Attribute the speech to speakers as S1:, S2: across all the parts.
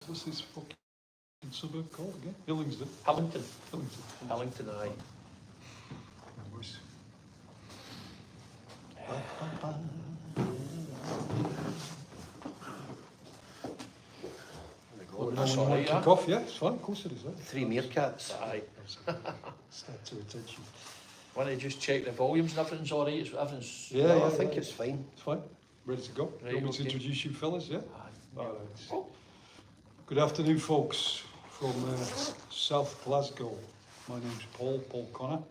S1: what's this fucking suburb called again? Hillingdon.
S2: Hillingdon, aye.
S1: Nice.
S2: That's all right,
S1: kick off, yeah, it's fine, of course it is.
S3: 3 meerkats.
S2: Aye.
S1: Start to attention.
S2: Want to just check the volumes and everything's all right? Everything's...
S3: I think it's fine.
S1: It's fine. Ready to go?
S2: Right,
S1: You want me to
S2: okay.
S1: introduce you fellas, yeah?
S2: Aye.
S1: All right. Good afternoon, folks, from South Glasgow. My name's Paul Connor.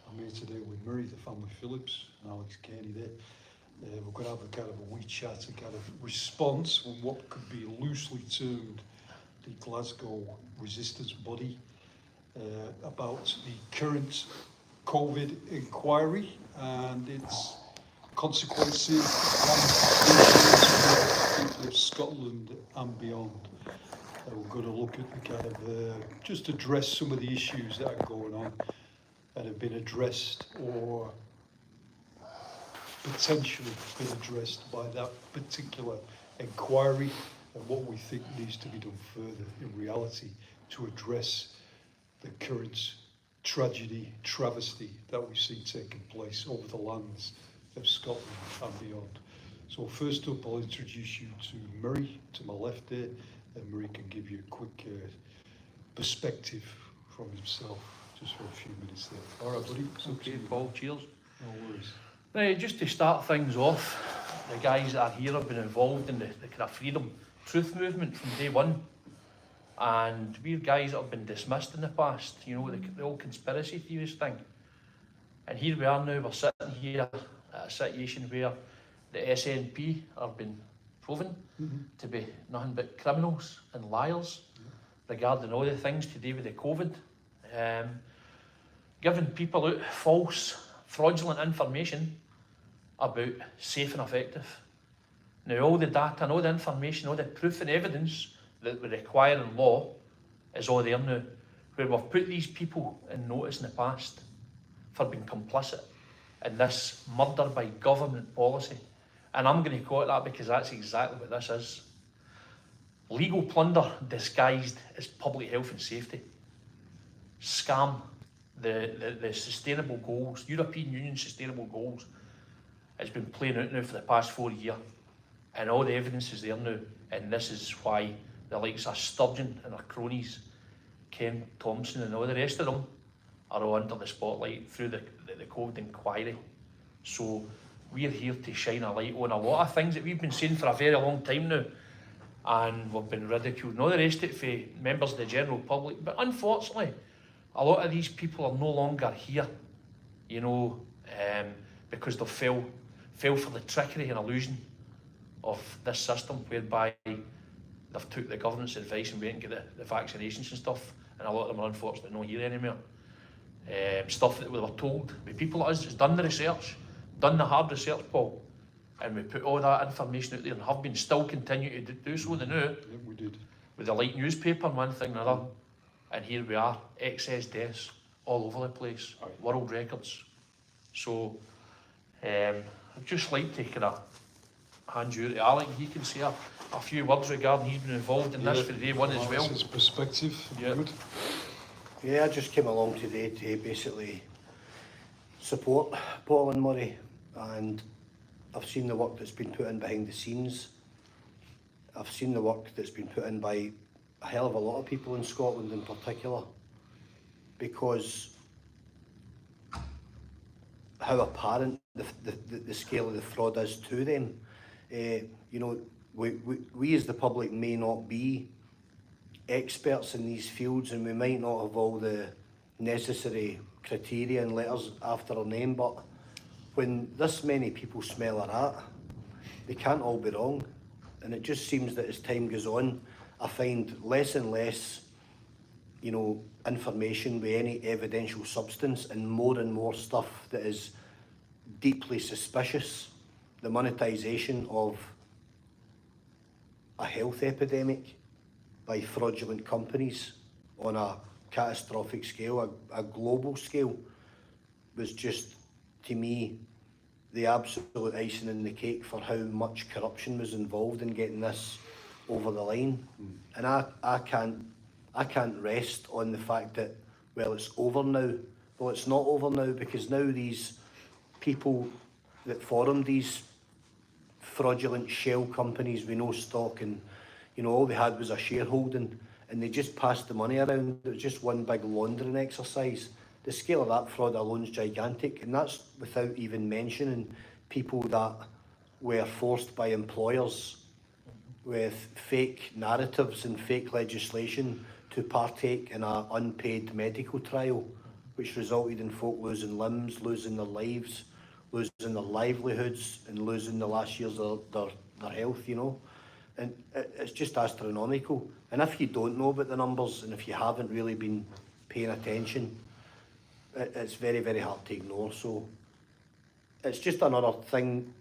S1: I'm here today with Murray, the family Phillips, and Alex Carey there. We're going to have a kind of a wee chat, a kind of response on what could be loosely termed the Glasgow resistance body about the current COVID inquiry and its consequences of Scotland and beyond. We're going to look at the kind of, just address some of the issues that are going on that have been addressed or potentially been addressed by that particular inquiry and what we think needs to be done further in reality to address the current tragedy, travesty that we see taking place over the lands of Scotland and beyond. So first up, I'll introduce you to Murray, to my left there, and Murray can give you a quick perspective from himself, just for a few minutes there. All right, buddy.
S2: Okay, Paul, cheers.
S1: No worries.
S2: Right, just to start things off, the guys that are here have been involved in the kind of freedom, truth movement from day one. And we're guys that have been dismissed in the past, you know, the old conspiracy theorist thing. And here we are now, we're sitting here at a situation where the SNP have been proven to be nothing but criminals and liars regarding all the things to do with the COVID. Giving people out false, fraudulent information about safe and effective. Now all the data and all the information, all the proof and evidence that we require in law is all there now, where we've put these people in notice in the past for being complicit in this murder by government policy. And I'm going to call it that because that's exactly what this is. Legal plunder disguised as public health and safety. Scam the sustainable goals, European Union sustainable goals, has been playing out now for the past 4 years. And all the evidence is there now. And this is why the likes of Sturgeon and our cronies, Ken Thompson and all the rest of them, are all under the spotlight through the COVID inquiry. So we're here to shine a light on a lot of things that we've been saying for a very long time now. And we've been ridiculed and all the rest of it for members of the general public. But unfortunately, a lot of these people are no longer here, you know, because they fell for the trickery and illusion of this system whereby they've took the government's advice and went and get the vaccinations and stuff, and a lot of them are unfortunately not here anymore. Stuff that we were told by people like us that's done the research, done the hard research, Paul, and we put all that information out there and have been still continue to do so the now.
S1: Yeah, we did.
S2: With the light newspaper and one thing and another. And here we are, excess deaths all over the place, world records. So I'd just like to kind of hand you to Alec. He can say a few words regarding he's been involved in this for day one as well.
S1: His perspective.
S2: Yeah.
S1: Good.
S3: Yeah, I just came along today to basically support Paul and Murray, and I've seen the work that's been put in behind the scenes. I've seen the work that's been put in by a hell of a lot of people in Scotland in particular, because how apparent the scale of the fraud is to them. You know, we as the public may not be experts in these fields, and we might not have all the necessary criteria and letters after our name, but when this many people smell a rat, they can't all be wrong. And it just seems that as time goes on, I find less and less, you know, information with any evidential substance, and more stuff that is deeply suspicious. The monetisation of a health epidemic by fraudulent companies on a catastrophic scale, a global scale, was just, to me, the absolute icing in the cake for how much corruption was involved in getting this over the line. And I can't rest on the fact that, well, it's over now. Well, it's not over now, because now these people that formed these fraudulent shell companies with no stock, and all they had was a shareholding, and they just passed the money around. It was just one big laundering exercise. The scale of that fraud alone is gigantic, and that's without even mentioning people that were forced by employers with fake narratives and fake legislation to partake in an unpaid medical trial, which resulted in folk losing limbs, losing their lives, losing their livelihoods, and losing the last years of their health, And it's just astronomical. And if you don't know about the numbers, and if you haven't really been paying attention, it's very, very hard to ignore. So it's just another thing.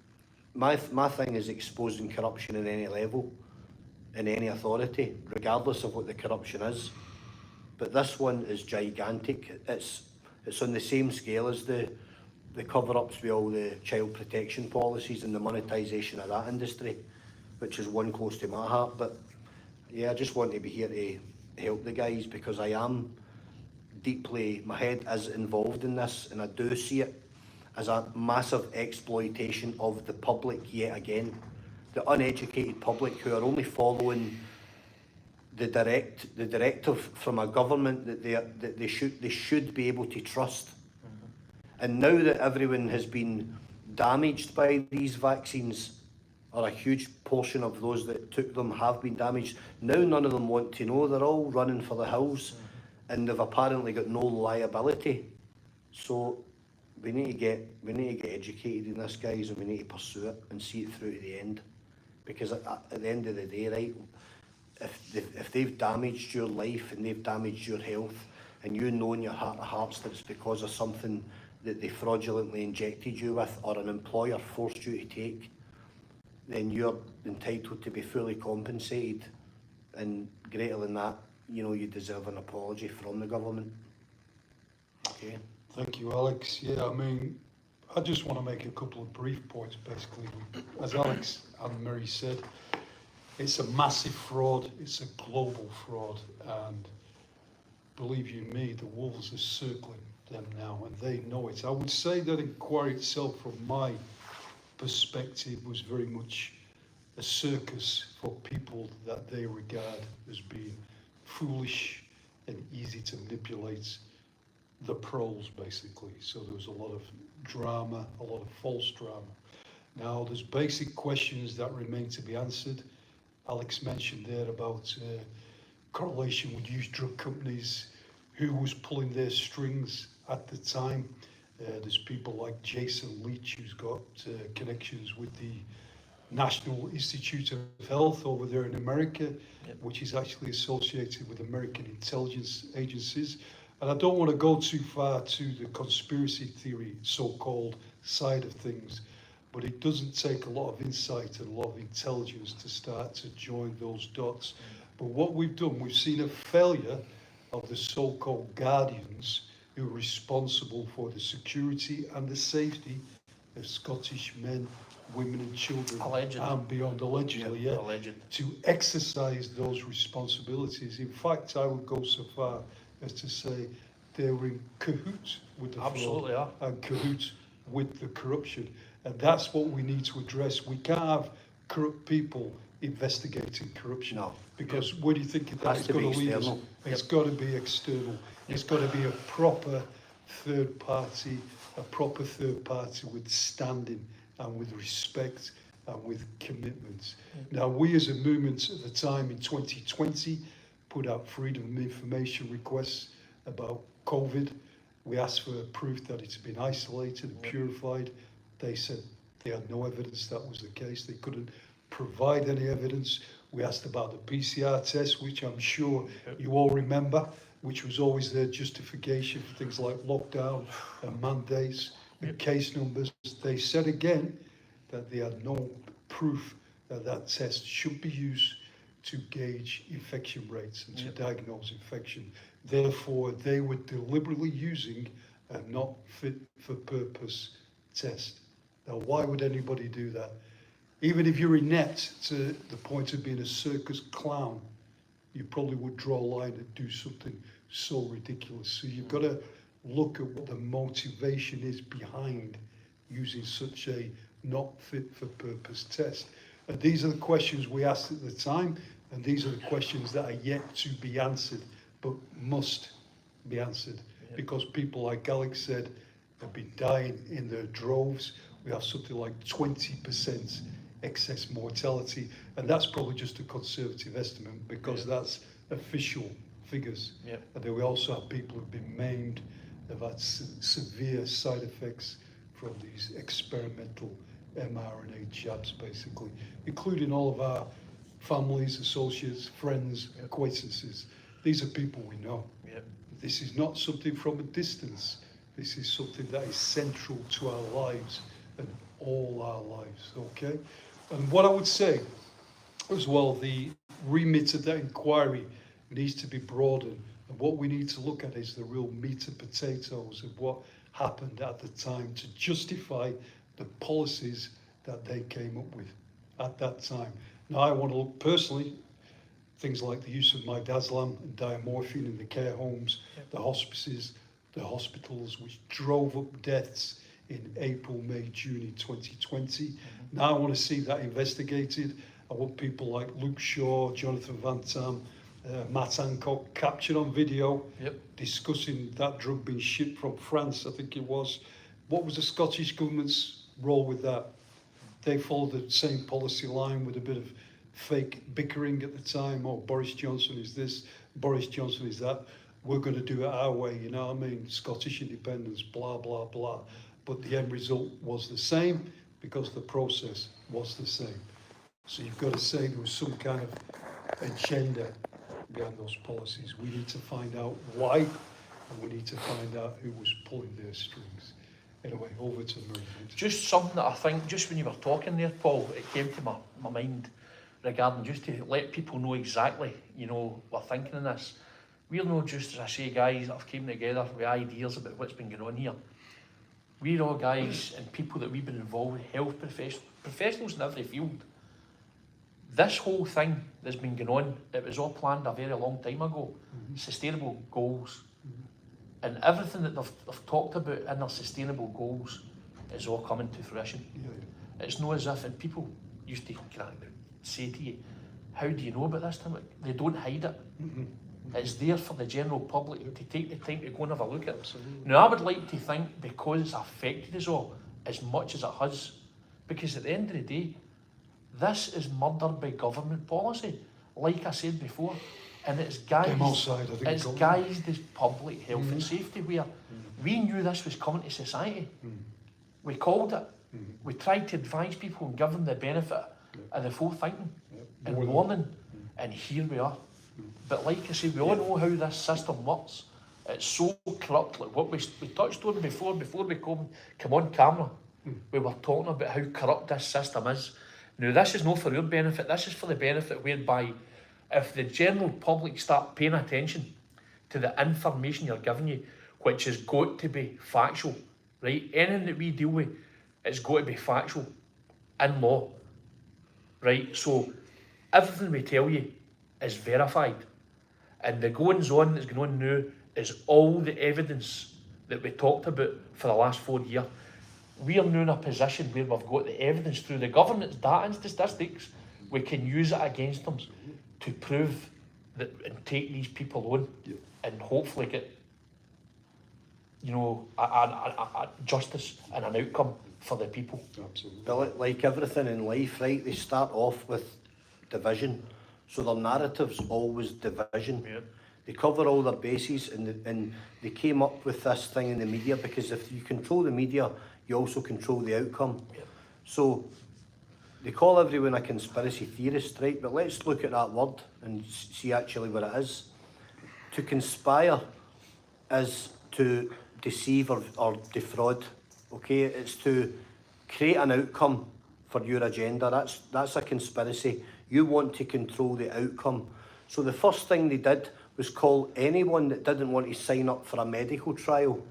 S3: My thing is exposing corruption in any level, in any authority, regardless of what the corruption is. But this one is gigantic. It's on the same scale as the cover-ups with all the child protection policies and the monetisation of that industry, which is one close to my heart. But yeah, I just want to be here to help the guys, because I am deeply, my head is involved in this, and I do see it as a massive exploitation of the public yet again. The uneducated public who are only following the directive from a government that they should be able to trust. And now that everyone has been damaged by these vaccines, or a huge portion of those that took them have been damaged, now none of them want to know. They're all running for the hills, and they've apparently got no liability. So we need to get educated in this, guys, and we need to pursue it and see it through to the end. Because at the end of the day, right, if they've damaged your life and they've damaged your health, and you know in your heart of hearts that it's because of something that they fraudulently injected you with, or an employer forced you to take, then you're entitled to be fully compensated, and greater than that, you deserve an apology from the government. Okay.
S1: Thank you, Alex. Yeah, I just want to make a couple of brief points, basically. As Alex and Mary said, it's a massive fraud, it's a global fraud, and believe you me, the wolves are circling them now, and they know it. I would say that inquiry itself, from my perspective, was very much a circus for people that they regard as being foolish and easy to manipulate, the pros, basically. So there was a lot of drama, a lot of false drama. Now, there's basic questions that remain to be answered. Alex mentioned there about correlation with used drug companies, who was pulling their strings at the time. There's people like Jason Leach, who's got connections with the National Institute of Health over there in America, which is actually associated with American intelligence agencies. And I don't want to go too far to the conspiracy theory, so-called, side of things, but it doesn't take a lot of insight and a lot of intelligence to start to join those dots. But what we've done, we've seen a failure of the so-called guardians who are responsible for the security and the safety of Scottish men, women and children, and beyond, allegedly,
S2: Alleged.
S1: to exercise those responsibilities. In fact, I would go so far as to say they were in cahoots with the fraud and cahoots with the corruption. And that's what we need to address. We can't have corrupt people investigating corruption.
S3: No.
S1: Because where do you think that's going to lead us? It's got to be external. It's got to be a proper third party with standing and with respect and with commitment. Now, we as a movement at the time in 2020 put out freedom of information requests about COVID. We asked for proof that it's been isolated and purified. They said they had no evidence that was the case. They couldn't provide any evidence. We asked about the PCR test, which I'm sure you all remember, which was always their justification for things like lockdown and mandates and case numbers. They said again that they had no proof that that test should be used to gauge infection rates and to diagnose infection. Therefore, they were deliberately using a not fit for purpose test. Now, why would anybody do that? Even if you're inept to the point of being a circus clown, you probably would draw a line and do something so ridiculous. So you've got to look at what the motivation is behind using such a not fit for purpose test. And these are the questions we asked at the time, and these are the questions that are yet to be answered, but must be answered. Because people, like Alex said, have been dying in their droves. We have something like 20% excess mortality, and that's probably just a conservative estimate because that's official figures. And then we also have people who've been maimed, they've had severe side effects from these experimental mRNA jabs, basically, including all of our families, associates, friends, acquaintances. These are people we know. This is not something from a distance. This is something that is central to our lives and all our lives, okay? And what I would say as well, the remit of that inquiry needs to be broadened. And what we need to look at is the real meat and potatoes of what happened at the time to justify the policies that they came up with at that time. Now, I want to look personally, things like the use of midazolam and diamorphine in the care homes, the hospices, the hospitals, which drove up deaths in April, May, June 2020. Now I want to see that investigated. I want people like Luke Shaw, Jonathan Van Tam, Matt Hancock captured on video discussing that drug being shipped from France, I think it was. What was the Scottish government's role with that? They followed the same policy line with a bit of fake bickering at the time. Oh, Boris Johnson is this, Boris Johnson is that. We're going to do it our way, you know what I mean? Scottish independence, blah, blah, blah. But the end result was the same because the process was the same. So you've got to say there was some kind of agenda behind those policies. We need to find out why, and we need to find out who was pulling their strings. Anyway, over to Marie.
S2: Just something that I think, just when you were talking there, Paul, it came to my mind regarding just to let people know exactly, you know, we're thinking in this. We're not just, as I say, guys that have came together with ideas about what's been going on here. We're all guys and people that we've been involved with, health professionals in every field. This whole thing that's been going on, it was all planned a very long time ago. Sustainable goals. And everything that they've talked about in their sustainable goals is all coming to fruition. It's not as if, and people used to say to you, how do you know about this? They don't hide it. It's there for the general public to take the time to go and have a look at. Now, I would like to think, because it's affected us all as much as it has, because at the end of the day, this is murdered by government policy, like I said before, and it's guised as public health and safety, where we knew this was coming to society. We called it. We tried to advise people and give them the benefit of the forthinking and warning, and here we are. But like I said, we all know how this system works. It's so corrupt. Like what we touched on before we come on camera, we were talking about how corrupt this system is. Now, this is not for your benefit. This is for the benefit whereby if the general public start paying attention to the information you're giving you, which has got to be factual, right? Anything that we deal with, it's got to be factual in law, right? So everything we tell you is verified. And the goings on that's going on now is all the evidence that we talked about for the last 4 years. We are now in a position where we've got the evidence through the government's data and statistics. We can use it against them to prove that and take these people on and hopefully get, you know, a justice and an outcome for the people.
S1: Absolutely.
S3: But like everything in life, right, they start off with division. So their narrative's always division. They cover all their bases, and they came up with this thing in the media because if you control the media, you also control the outcome. So they call everyone a conspiracy theorist, right? But let's look at that word and see actually what it is. To conspire is to deceive or defraud, okay? It's to create an outcome for your agenda. That's a conspiracy. You want to control the outcome. So the first thing they did was call anyone that didn't want to sign up for a medical trial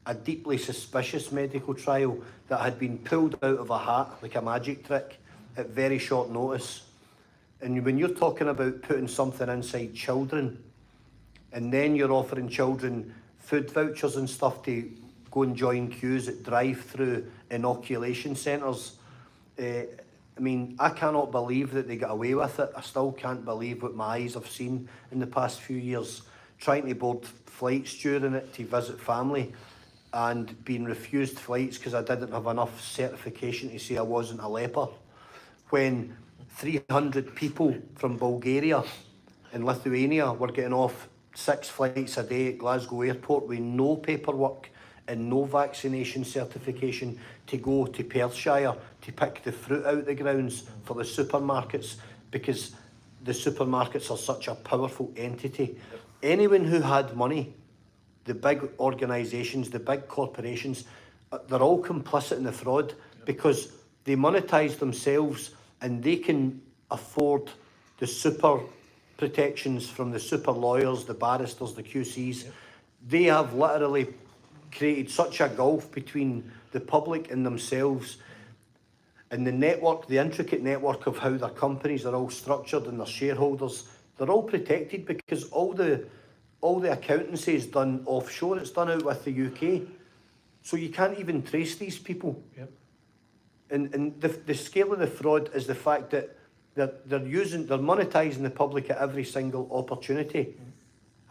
S3: a deeply suspicious medical trial that had been pulled out of a hat like a magic trick. at very short notice. And when you're talking about putting something inside children, and then you're offering children food vouchers and stuff to go and join queues at drive-through inoculation centres, I mean, I cannot believe that they got away with it. I still can't believe what my eyes have seen in the past few years, trying to board flights during it to visit family and being refused flights because I didn't have enough certification to say I wasn't a leper. When 300 people from Bulgaria and Lithuania were getting off 6 flights a day at Glasgow Airport with no paperwork and no vaccination certification to go to Perthshire to pick the fruit out the grounds for the supermarkets, because the supermarkets are such a powerful entity. Anyone who had money, the big organisations, the big corporations, they're all complicit in the fraud because they monetise themselves and they can afford the super protections from the super lawyers, the barristers, the QCs. They have literally created such a gulf between the public and themselves, and the network, the intricate network of how their companies are all structured and their shareholders, they're all protected because all the accountancy is done offshore. It's done out with the UK, so you can't even trace these people.
S2: Yep.
S3: And the scale of the fraud is the fact that they're monetising the public at every single opportunity.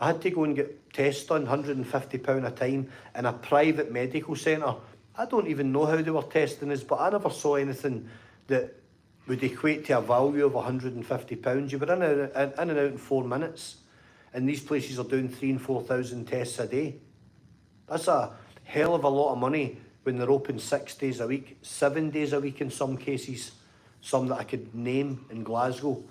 S3: I had to go and get tests done, £150 a time, in a private medical centre. I don't even know how they were testing us, but I never saw anything that would equate to a value of £150. You were in and out in 4 minutes, and these places are doing 3,000 and 4,000 tests a day. That's a hell of a lot of money when they're open 6 days a week, 7 days a week in some cases, some that I could name in Glasgow.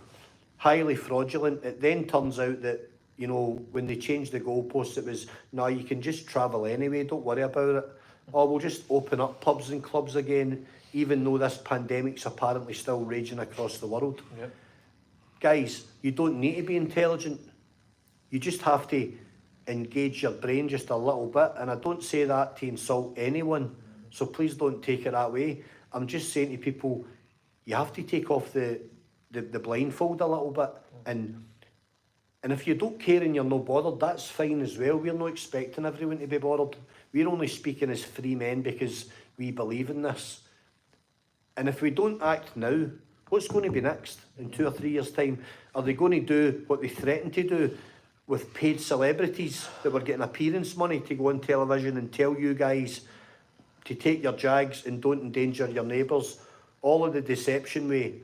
S3: Highly fraudulent. It then turns out that, you know, when they changed the goalposts, it was, no, you can just travel anyway, don't worry about it. Or we'll just open up pubs and clubs again, even though this pandemic's apparently still raging across the world.
S2: Yep.
S3: Guys, you don't need to be intelligent. You just have to engage your brain just a little bit. And I don't say that to insult anyone, so please don't take it that way. I'm just saying to people, you have to take off the blindfold a little bit. And if you don't care and you're not bothered, that's fine as well. We're not expecting everyone to be bothered. We're only speaking as free men because we believe in this. And if we don't act now, what's going to be next in 2 or 3 years' time? Are they going to do what they threatened to do with paid celebrities that were getting appearance money to go on television and tell you guys to take your jags and don't endanger your neighbours? All of the deception way,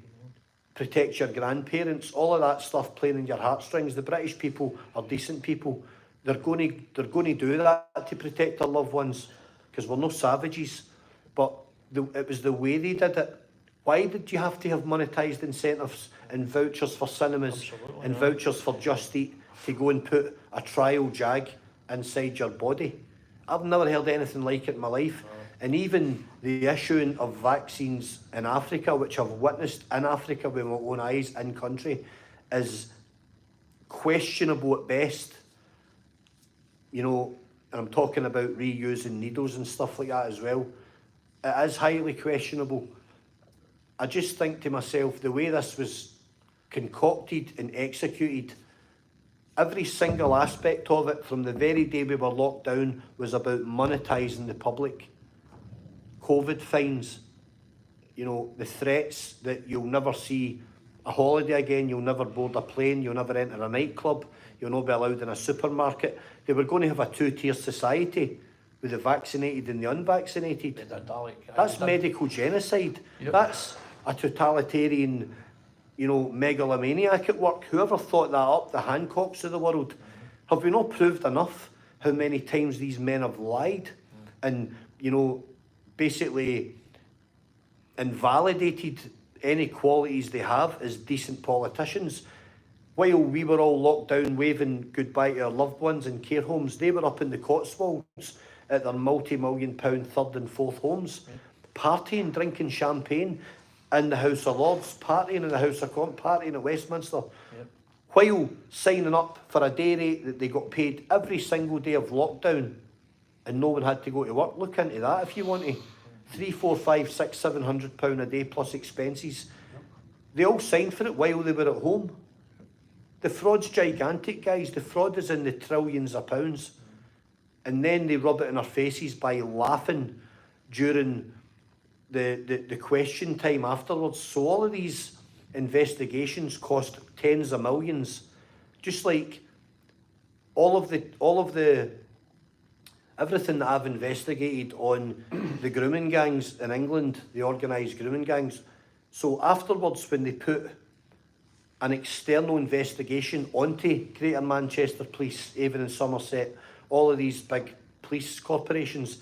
S3: protect your grandparents, all of that stuff playing in your heartstrings. The British people are decent people. They're going to do that to protect their loved ones because we're no savages. But it was the way they did it. Why did you have to have monetised incentives and vouchers for cinemas and vouchers for Just Eat to go and put a trial jag inside your body? I've never heard anything like it in my life. And even the issuing of vaccines in Africa, which I've witnessed in Africa with my own eyes in country, is questionable at best. You know, and I'm talking about reusing needles and stuff like that as well. It is highly questionable. I just think to myself, the way this was concocted and executed, every single aspect of it from the very day we were locked down was about monetising the public. COVID fines, you know, the threats that you'll never see a holiday again, you'll never board a plane, you'll never enter a nightclub, you'll not be allowed in a supermarket. They were going to have a 2-tier society with the vaccinated and the unvaccinated. That's medical genocide.
S2: Yep.
S3: That's a totalitarian, you know, megalomaniac at work. Whoever thought that up, the Hancocks of the world, have we not proved enough how many times these men have lied and, you know, basically invalidated any qualities they have as decent politicians? While we were all locked down waving goodbye to our loved ones in care homes, they were up in the Cotswolds at their multi-million-pound third and fourth homes, partying, drinking champagne in the House of Lords, partying in the House of Commons, partying at Westminster, while signing up for a day rate that they got paid every single day of lockdown and no one had to go to work. Look into that if you want to. £300, £400, £500, £600 a day plus expenses. They all signed for it while they were at home. The fraud's gigantic, guys. The fraud is in the trillions of pounds. And then they rub it in our faces by laughing during the question time afterwards. So all of these investigations cost tens of millions. Just like all of the everything that I've investigated on the grooming gangs in England, the organised grooming gangs. So afterwards, when they put an external investigation onto Greater Manchester Police, Avon and Somerset, all of these big police corporations,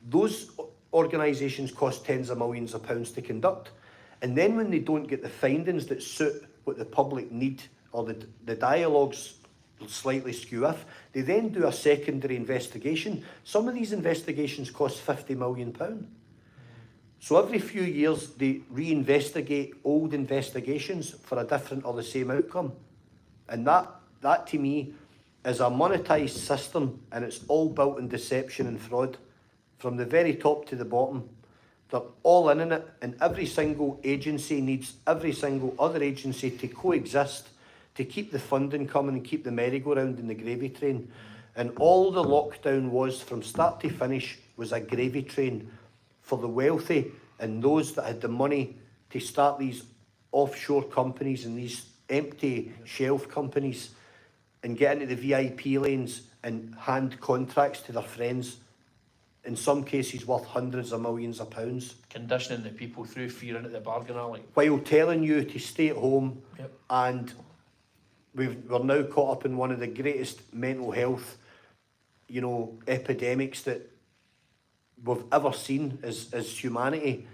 S3: those organisations cost tens of millions of pounds to conduct. And then when they don't get the findings that suit what the public need, or the dialogues slightly skew off, they then do a secondary investigation. Some of these investigations cost £50 million. So every few years they reinvestigate old investigations for a different or the same outcome. And that to me is a monetised system, and it's all built in deception and fraud. From the very top to the bottom, they're all in it, and every single agency needs every single other agency to coexist, to keep the funding coming and keep the merry-go-round in the gravy train. And all the lockdown was, from start to finish, was a gravy train for the wealthy and those that had the money to start these offshore companies and these empty shelf companies and get into the VIP lanes and hand contracts to their friends, in some cases worth hundreds of millions of pounds.
S2: Conditioning the people through fear into the bargain alley.
S3: While telling you to stay at home.
S2: Yep.
S3: And we're now caught up in one of the greatest mental health, epidemics that we've ever seen as humanity.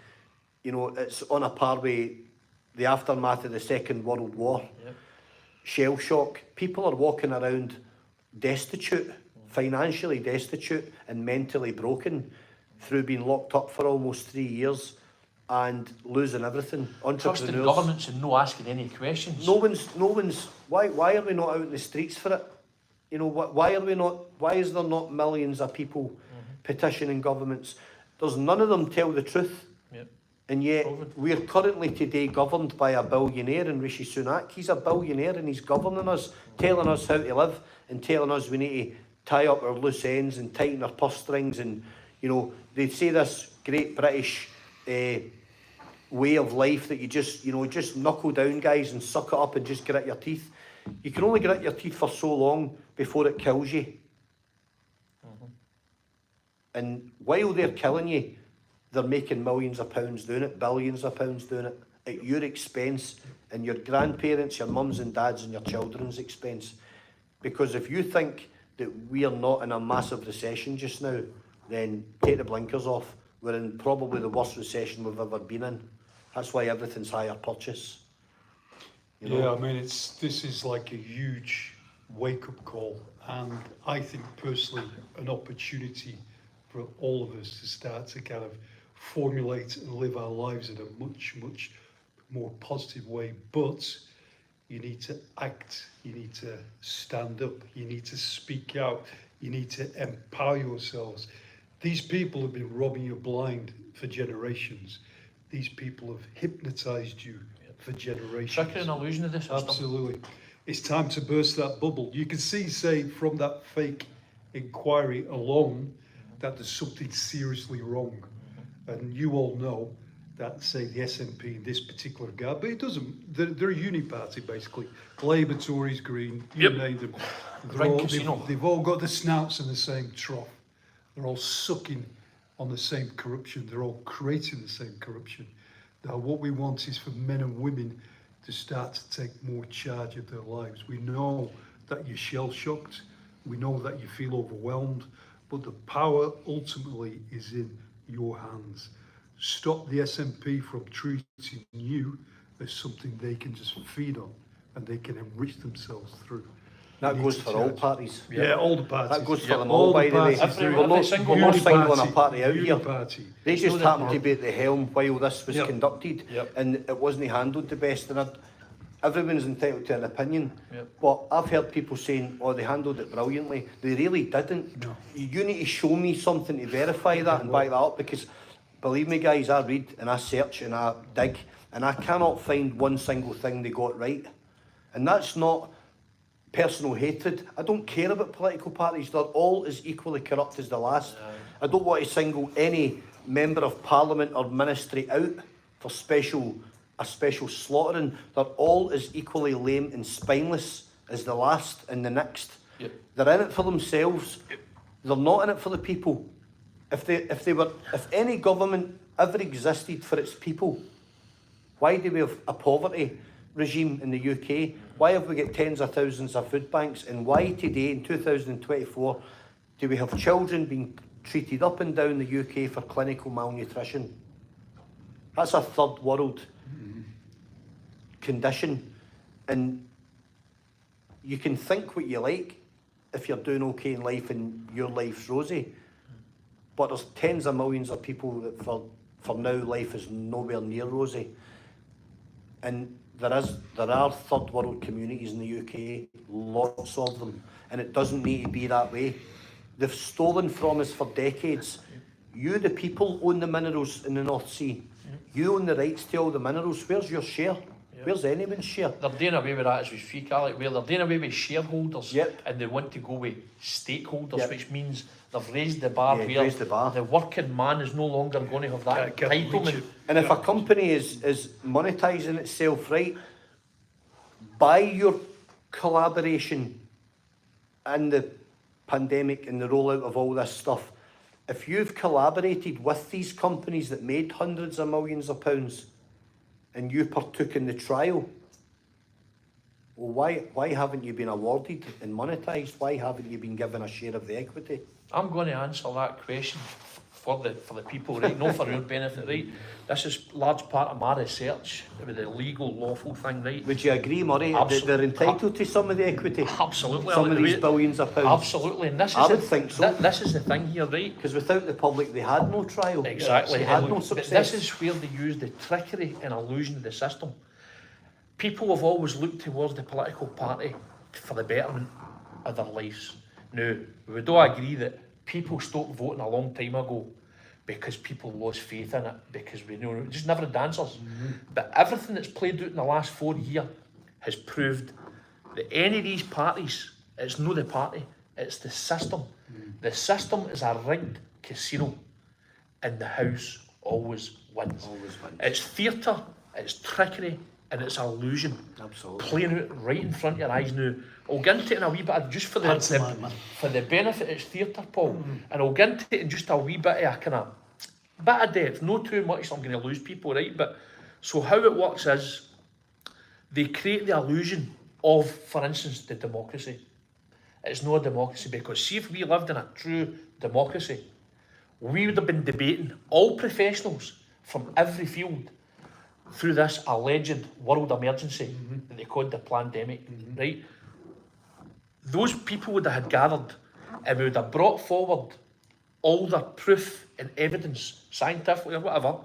S3: It's on a par with the aftermath of the Second World War.
S2: Yep.
S3: Shell shock. People are walking around destitute, financially destitute and mentally broken through being locked up for almost 3 years and losing everything.
S2: Trusting governments and no asking any questions.
S3: No one's. Why are we not out in the streets for it? Why are we not? Why is there not millions of people petitioning governments? There's none of them tell the truth.
S2: Yep.
S3: And yet we're currently today governed by a billionaire in Rishi Sunak. He's a billionaire and he's governing us, telling us how to live and telling us we need to tie up our loose ends and tighten our purse strings. And they say this great British way of life that you just knuckle down, guys, and suck it up and just grit your teeth. You can only grit your teeth for so long before it kills you. And while they're killing you, they're making millions of pounds doing it, billions of pounds doing it, at your expense and your grandparents, your mums and dads and your children's expense. Because if you think that we are not in a massive recession just now, then take the blinkers off. We're in probably the worst recession we've ever been in. That's why everything's higher purchase.
S1: Yeah, I mean, this is like a huge wake-up call, and I think personally an opportunity for all of us to start to kind of formulate and live our lives in a much, much more positive way. But you need to act, you need to stand up, you need to speak out, you need to empower yourselves. These people have been robbing you blind for generations. These people have hypnotised you for generations.
S2: Trickery and illusion of this system.
S1: Absolutely. It's time to burst that bubble. You can see, say, from that fake inquiry alone, that there's something seriously wrong. And you all know that, say, the SNP in this particular regard, but it doesn't, they're a uni-party, basically. Labour, Tories, Green, you name them. They've all got the snouts in the same trough. They're all sucking on the same corruption. They're all creating the same corruption. Now, what we want is for men and women to start to take more charge of their lives. We know that you're shell-shocked. We know that you feel overwhelmed. But the power ultimately is in your hands. Stop the SNP from treating you as something they can just feed on and they can enrich themselves through.
S3: That goes for all parties.
S1: Yeah, all the parties.
S3: That goes for them all, by the way. We're not singling a party out here. They just happened to be at the helm while this was conducted, and it wasn't handled the best. And everyone's entitled to an opinion, but I've heard people saying, "Oh, they handled it brilliantly." They really didn't.
S1: No.
S3: You need to show me something to verify that and back that up, because believe me, guys, I read and I search and I dig, and I cannot find one single thing they got right. And that's not personal hatred. I don't care about political parties. They're all as equally corrupt as the last. I don't want to single any member of parliament or ministry out for a special slaughtering. They're all as equally lame and spineless as the last and the next.
S2: Yep.
S3: They're in it for themselves. They're not in it for the people. If any government ever existed for its people, why do we have a poverty regime in the UK? Why have we got tens of thousands of food banks? And why today, in 2024, do we have children being treated up and down the UK for clinical malnutrition? That's a third world condition. And you can think what you like if you're doing okay in life and your life's rosy. But there's tens of millions of people that for now life is nowhere near rosy. And there are third world communities in the UK, lots of them, and it doesn't need to be that way. They've stolen from us for decades. You, the people, own the minerals in the North Sea. You own the rights to all the minerals. Where's your share? Where's anyone's share?
S2: They're doing away with that as we speak, Alec, where they're doing away with shareholders,
S3: Yep.
S2: and they want to go with stakeholders,
S3: Yep.
S2: which means they've raised the bar
S3: Yeah,
S2: where
S3: raised the bar.
S2: the working man is no longer going to have that
S1: Can't reach
S2: entitlement.
S1: it.
S3: And if a company is monetising itself right, by your collaboration in the pandemic and the rollout of all this stuff, if you've collaborated with these companies that made hundreds of millions of pounds and you partook in the trial, well, why haven't you been awarded and monetised? Why haven't you been given a share of the equity?
S2: I'm going to answer that question for the people, right? Not for your benefit, right? This is large part of my research with the legal, lawful thing, right?
S3: Would you agree, Murray, that they're entitled to some of the equity?
S2: Absolutely.
S3: Some of
S2: the
S3: these
S2: way-
S3: billions of pounds?
S2: Absolutely, and this
S3: I
S2: is
S3: would think so.
S2: This is the thing here, right?
S3: Because without the public, they had no trial.
S2: Exactly.
S3: They had
S2: and
S3: no
S2: but
S3: success.
S2: this is where they use the trickery and illusion of the system. People have always looked towards the political party for the betterment of their lives. Now, we do agree that people stopped voting a long time ago because people lost faith in it, because we know just never had answers. But everything that's played out in the last 4 years has proved that any of these parties, it's not the party, it's the system. The system is a rigged casino, and the house always wins.
S3: Always wins.
S2: It's theatre, it's trickery, and it's illusion.
S3: Absolutely.
S2: Playing out right in front of your eyes now. I'll get into it in a wee bit, just for the benefit, it's theatre, Paul. And I'll get into it in just a wee bit of a kind of bit of depth, not too much, so I'm going to lose people, right? But so how it works is they create the illusion of, for instance, the democracy. It's not a democracy, because see, if we lived in a true democracy, we would have been debating, all professionals from every field, through this alleged world emergency that they called the pandemic, right? Those people would have had gathered and we would have brought forward all their proof and evidence, scientifically or whatever,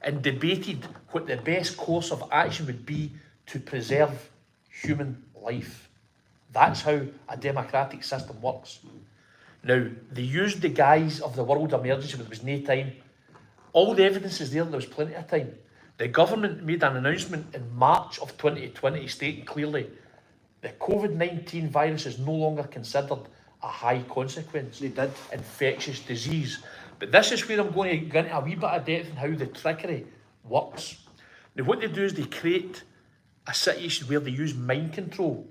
S2: and debated what the best course of action would be to preserve human life. That's how a democratic system works. Now, they used the guise of the world emergency, but there was no time. All the evidence is there was plenty of time. The government made an announcement in March of 2020 stating clearly the COVID-19 virus is no longer considered a high consequence
S3: They did.
S2: infectious disease. But this is where I'm going to get into a wee bit of depth in how the trickery works. Now, what they do is they create a situation where they use mind control,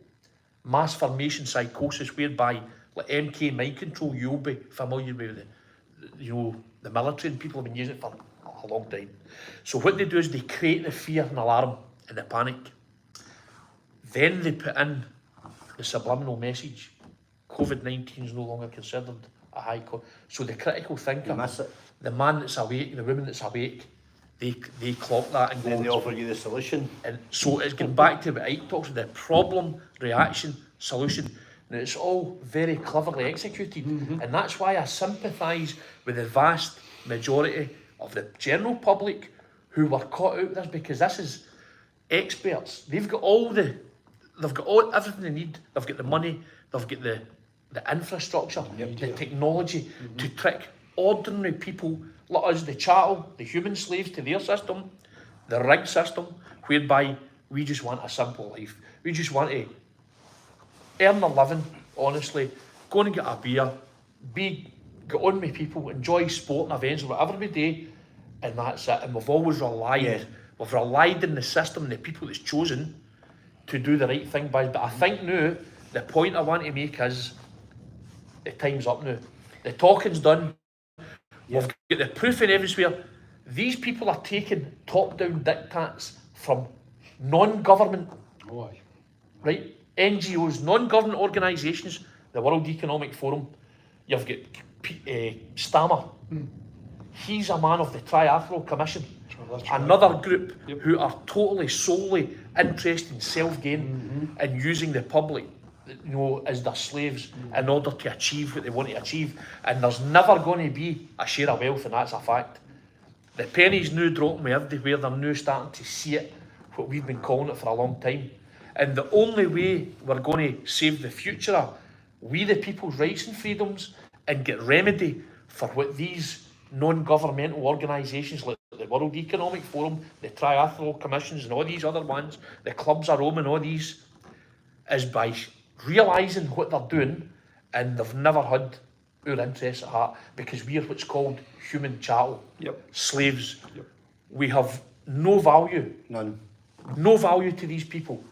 S2: mass formation psychosis, whereby, like MK mind control, you'll be familiar with it. The military and people have been using it for a long time. So what they do is they create the fear and alarm and the panic. Then they put in the subliminal message. COVID-19 is no longer considered a high so the critical thinker,
S3: miss it.
S2: the man that's awake, the woman that's awake, they clock that and
S3: Then they
S2: go.
S3: offer you the solution.
S2: And so it's going back to what Ike talks about, the problem, reaction, solution. Now it's all very cleverly executed, and that's why I sympathise with the vast majority of the general public who were caught out with this, because this is experts. They've got everything they need. They've got the money, they've got the infrastructure, the technology to trick ordinary people like us, the chattel, the human slaves to their system, the rigged system, whereby we just want a simple life. We just want to earn a living, honestly, go and get a beer, get on with people, enjoy sporting events or whatever we do, and that's it. And we've always relied, we've relied on the system and the people that's chosen to do the right thing by. But I think now, the point I want to make is, the time's up now. The talking's done. We've got the proof in everywhere. These people are taking top-down diktats from non-government, right? NGOs, non-government organisations, the World Economic Forum. You've got Stammer. He's a man of the Trilateral Commission. Another group who are totally, solely interested in self-gain and using the public, as their slaves in order to achieve what they want to achieve. And there's never going to be a share of wealth, and that's a fact. The pennies now dropping everywhere. They're now starting to see it, what we've been calling it for a long time. And the only way we're going to save the future are we, the people's rights and freedoms, and get remedy for what these non-governmental organisations like the World Economic Forum, the Trilateral Commissions and all these other ones, the Clubs of Rome and all these, is by realising what they're doing, and they've never had our interests at heart, because we are what's called human chattel, slaves. We have no value.
S3: None. No
S2: value to these people.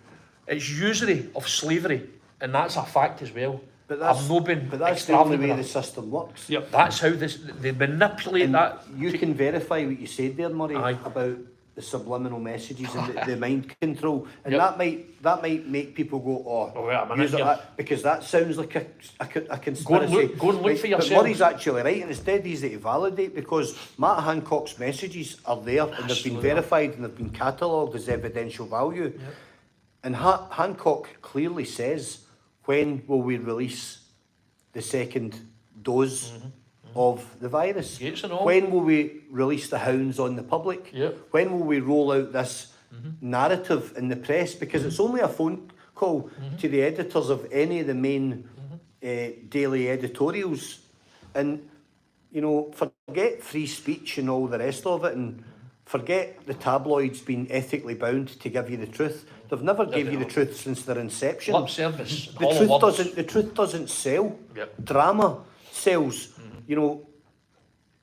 S2: It's usury of slavery, and that's a fact as well.
S3: But that's the only way the system works.
S2: That's how they manipulate
S3: and
S2: that.
S3: You can verify what you said there, Murray, about the subliminal messages and the mind control, and that might make people go,
S2: wait a minute,
S3: because that sounds like a conspiracy.
S2: Go and look for yourself.
S3: But Murray's actually right, and it's dead easy to validate, because Matt Hancock's messages are there, and they've been verified and they've been catalogued as evidential value. And Hancock clearly says, when will we release the second dose of the virus? When will we release the hounds on the public? When will we roll out this narrative in the press? Because it's only a phone call to the editors of any of the main daily editorials. And, forget free speech and all the rest of it, and forget the tabloids being ethically bound to give you the truth. They've never gave you the truth since their inception.
S2: Lip service.
S3: The truth doesn't sell. Drama sells.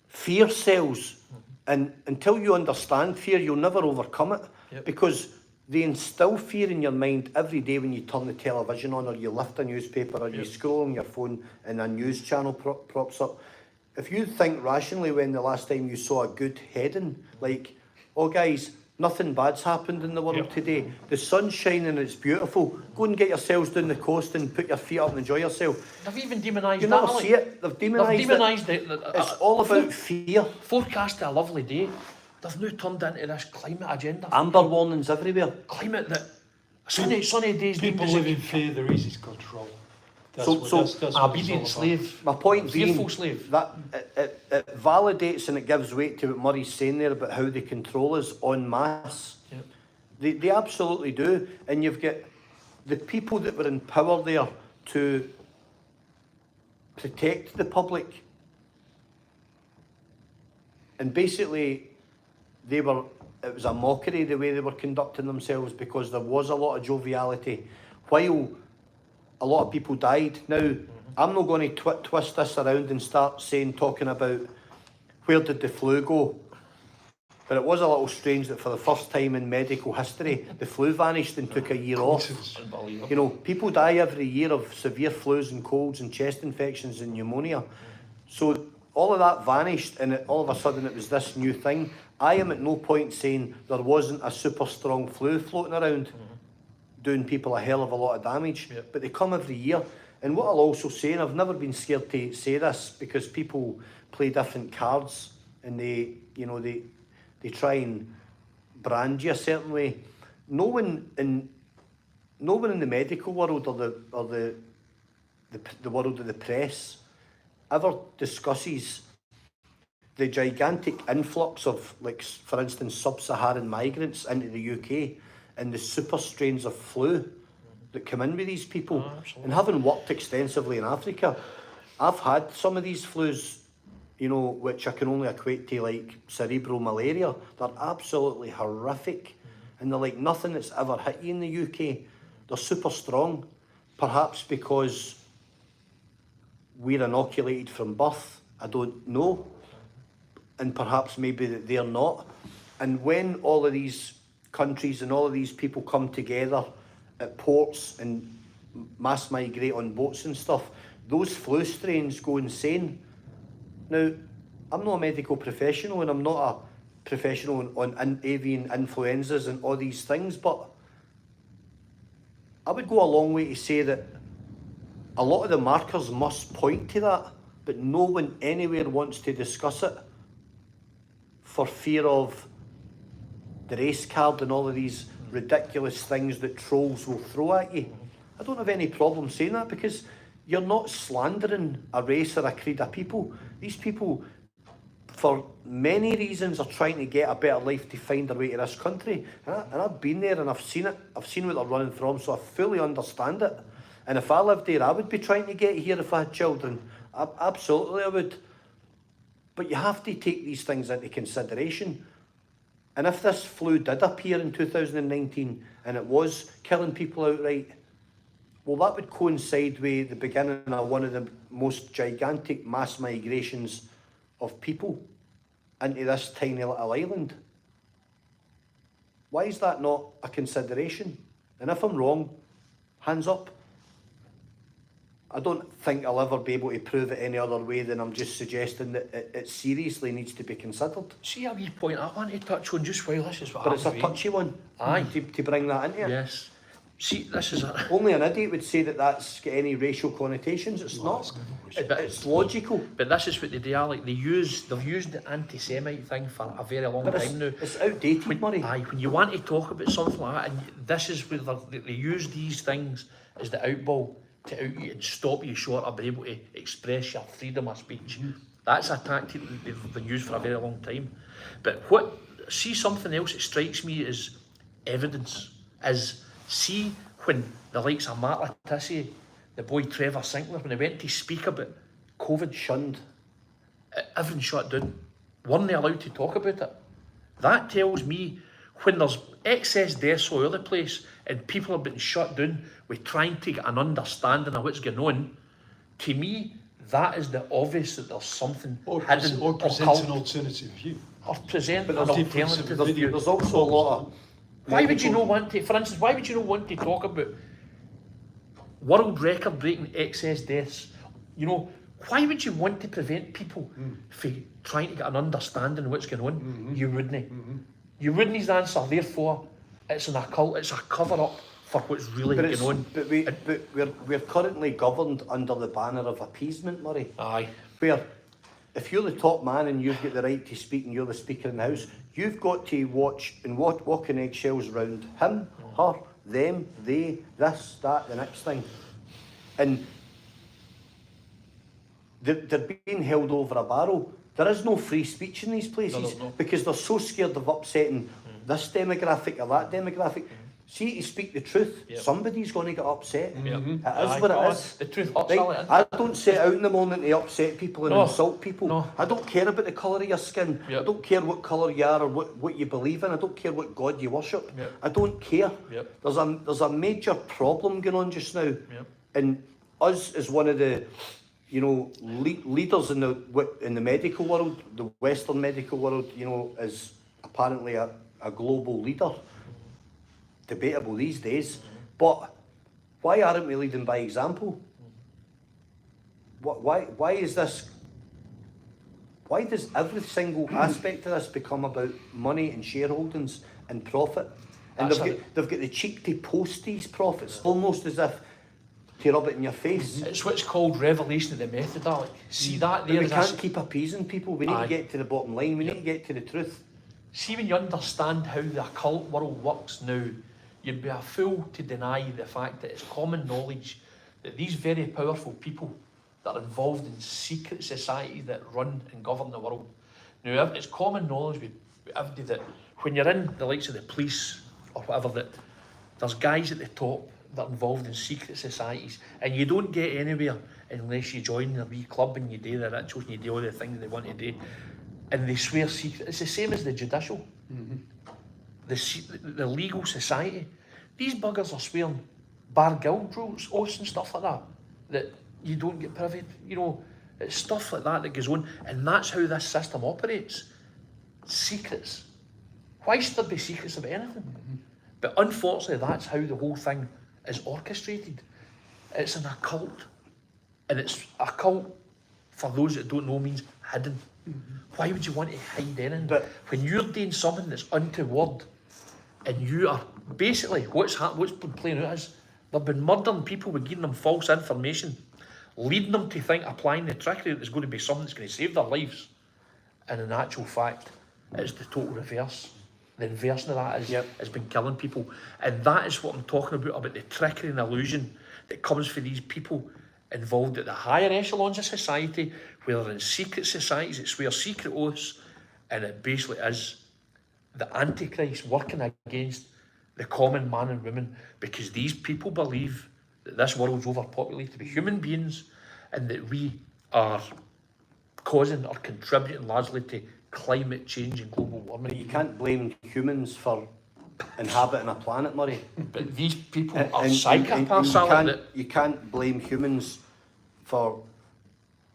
S3: Fear sells. And until you understand fear, you'll never overcome it. Because they instill fear in your mind every day when you turn the television on, or you lift a newspaper, or you scroll on your phone and a news channel props up. If you think rationally, when the last time you saw a good heading, like, oh guys, nothing bad's happened in the world today. The sun's shining and it's beautiful. Go and get yourselves down the coast and put your feet up and enjoy yourself.
S2: They've even demonised
S3: that. You never see it. They've demonised it. It's all about fear.
S2: Forecast a lovely day. They've now turned into this climate agenda.
S3: Amber warnings everywhere.
S2: Climate that sunny days.
S1: People live in fear. There is its control. That's
S2: an obedient slave.
S3: My point being,
S2: fearful slave.
S3: That it validates and it gives weight to what Murray's saying there about how they control us en masse. They absolutely do. And you've got the people that were in power there to protect the public. And basically, it was a mockery the way they were conducting themselves, because there was a lot of joviality while a lot of people died. Now, I'm not going to twist this around and start talking about where did the flu go. But it was a little strange that for the first time in medical history, the flu vanished and took a year off. People die every year of severe flus and colds and chest infections and pneumonia. So all of that vanished, and all of a sudden it was this new thing. I am at no point saying there wasn't a super strong flu floating around, doing people a hell of a lot of damage, but they come every year. And what I'll also say, and I've never been scared to say this, because people play different cards and they try and brand you a certain way. No one in the medical world or the world of the press ever discusses the gigantic influx of, like, for instance, sub-Saharan migrants into the UK, and the super strains of flu that come in with these people. And having worked extensively in Africa, I've had some of these flus, you know, which I can only equate to like cerebral malaria. They're absolutely horrific, and they're like nothing that's ever hit you in the UK. They're super strong, perhaps because we're inoculated from birth. I don't know, and perhaps maybe that they're not. And when all of these countries and all of these people come together at ports and mass migrate on boats and stuff, those flu strains go insane. Now, I'm not a medical professional and I'm not a professional on avian influenzas and all these things, but I would go a long way to say that a lot of the markers must point to that, but no one anywhere wants to discuss it for fear of the race card and all of these ridiculous things that trolls will throw at you. I don't have any problem saying that because you're not slandering a race or a creed of people. These people, for many reasons, are trying to get a better life to find their way to this country. And I've been there and I've seen it. I've seen what they're running from, so I fully understand it. And if I lived there, I would be trying to get here if I had children. Absolutely, I would. But you have to take these things into consideration. And if this flu did appear in 2019 and it was killing people outright, well, that would coincide with the beginning of one of the most gigantic mass migrations of people into this tiny little island. Why is that not a consideration? And if I'm wrong, hands up. I don't think I'll ever be able to prove it any other way than I'm just suggesting that it seriously needs to be considered.
S2: See a wee point I want to touch on just while this is what
S3: But it's a
S2: doing.
S3: touchy one.
S2: Aye.
S3: To bring that into it.
S2: Yes. See, this is a...
S3: Only an idiot would say that that's got any racial connotations. It's not. It's logical.
S2: But this is what they do, like they've used the anti-Semite thing for a very long
S3: But
S2: time now.
S3: it's outdated, Murray.
S2: Aye, when you want to talk about something like that, and this is where they use these things as the outball to out you and stop you short of being able to express your freedom of speech. That's a tactic that they've been used for a very long time. But see something else that strikes me as evidence is, see when the likes of Mark Letitia, the boy Trevor Sinclair, when they went to speak about COVID,
S3: Shunned.
S2: everything shut down. Weren't they allowed to talk about it? That tells me when there's excess deaths all over the place and people have been shut down with trying to get an understanding of what's going on, to me, that is the obvious that there's something hidden
S1: or present
S2: occult,
S1: an alternative view.
S2: or present
S3: But
S2: an
S3: there's
S2: alternative view.
S3: There's also a lot of...
S2: Why would you not want to, for instance, why would you not want to talk about world record breaking excess deaths? You know, why would you want to prevent people from trying to get an understanding of what's going on? You wouldn't. You wouldn't is the answer. Therefore, it's an occult, it's a cover-up for what's really going on.
S3: But we're currently governed under the banner of appeasement, Murray.
S2: Aye.
S3: Where if you're the top man and you've got the right to speak and you're the speaker in the house, you've got to watch and walk in eggshells around him, her, them, they, this, that, the next thing. And they're being held over a barrel. There is no free speech in these places because they're so scared of upsetting this demographic or that demographic. See, to speak the truth, somebody's going to get upset. It is what it is.
S2: The truth hurts,
S3: Right? I don't set out in the morning to upset people and insult people.
S2: No.
S3: I don't care about the colour of your skin. I don't care what colour you are or what you believe in. I don't care what God you worship. I don't care. There's a major problem going on just now. And us as one of the leaders in the medical world, the Western medical world, is apparently a global leader. Debatable these days, but why aren't we leading by example? Why is this? Why does every single aspect of this become about money and shareholdings and profit? And they've got the cheek to post these profits almost as if to rub it in your face.
S2: It's what's called revelation of the method, Alec. See that there?
S3: We can't keep appeasing people. We need to get to the bottom line. We need to get to the truth.
S2: See, when you understand how the occult world works now, you'd be a fool to deny the fact that it's common knowledge that these very powerful people that are involved in secret societies that run and govern the world. Now, it's common knowledge with everybody that when you're in the likes of the police or whatever, that there's guys at the top that are involved in secret societies, and you don't get anywhere unless you join the wee club and you do the rituals and you do all the things they want to do. And they swear secret. It's the same as the judicial, the legal society. These buggers are swearing bar guild rules, oaths and stuff like that, that you don't get privy, you know, it's stuff like that that goes on, and that's how this system operates. Secrets. Why should there be secrets of anything? But unfortunately, that's how the whole thing is orchestrated. It's an occult, and it's occult, for those that don't know, means hidden. Why would you want to hide anything?
S3: But
S2: when you're doing something that's untoward, and you are basically what's been playing out is they've been murdering people with giving them false information, leading them to think applying the trickery that is going to be something that's going to save their lives, and in actual fact, it's the total reverse. The inversion of that is has been killing people, and that is what I'm talking about the trickery and illusion that comes for these people involved at the higher echelons of society, where they're in secret societies that swear secret oaths, and it basically is the Antichrist working against the common man and woman, because these people believe that this world's overpopulated with human beings and that we are causing or contributing largely to climate change and global warming.
S3: you can't blame humans for inhabiting a planet, Murray.
S2: But these people are psychopaths.
S3: You can't blame humans for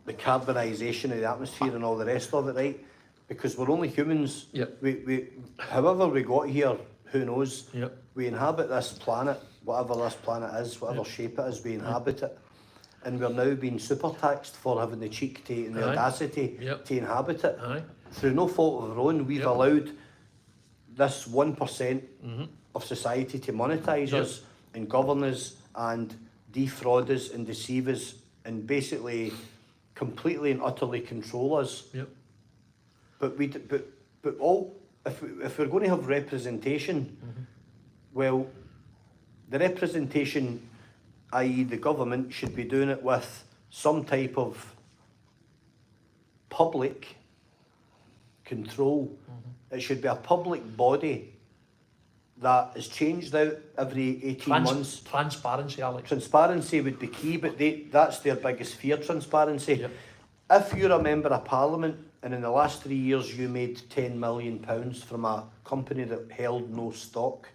S3: the carbonisation of the atmosphere and all the rest of it, right? Because we're only humans.
S2: Yep.
S3: We however we got here, who knows?
S2: Yep.
S3: We inhabit this planet, whatever this planet is, whatever shape it is, we inhabit it. And we're now being super taxed for having the cheek to and the audacity to inhabit it. Through no fault of our own, we've allowed this 1% of society to monetise us and govern us and defraud us and deceive us and basically completely and utterly control us. But if we're going to have representation, well, the representation, i.e. the government, should be doing it with some type of public control. It should be a public body that is changed out every 18 months.
S2: Transparency, Alex.
S3: Transparency would be key, but that's their biggest fear, transparency. If you're a member of parliament and in the last 3 years you made £10 million from a company that held no stock,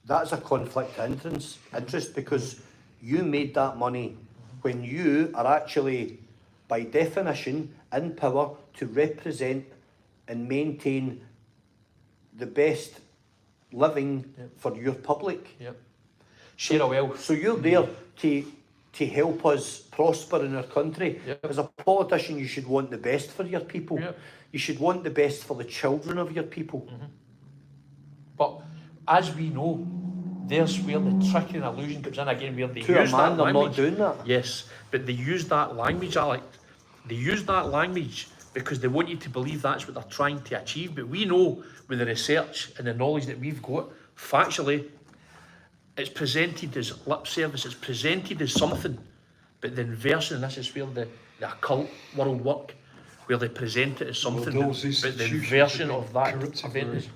S3: that's a conflict of interest because you made that money when you are actually, by definition, in power to represent and maintain the best living for your public.
S2: Share a wealth.
S3: So you're there to help us prosper in our country. As a politician, you should want the best for your people. You should want the best for the children of your people.
S2: But as we know, there's where the trick and illusion comes in again, where they
S3: To
S2: use
S3: a man,
S2: that
S3: they're
S2: language.
S3: not doing that.
S2: Yes, but they use that language, Alex. They use that language because they want you to believe that's what they're trying to achieve. But we know with the research and the knowledge that we've got, factually, it's presented as lip service, it's presented as something. But the inversion, and this is where the occult world work, where they present it as something,
S1: Well,
S2: but the inversion of that
S1: corrupted,
S2: event is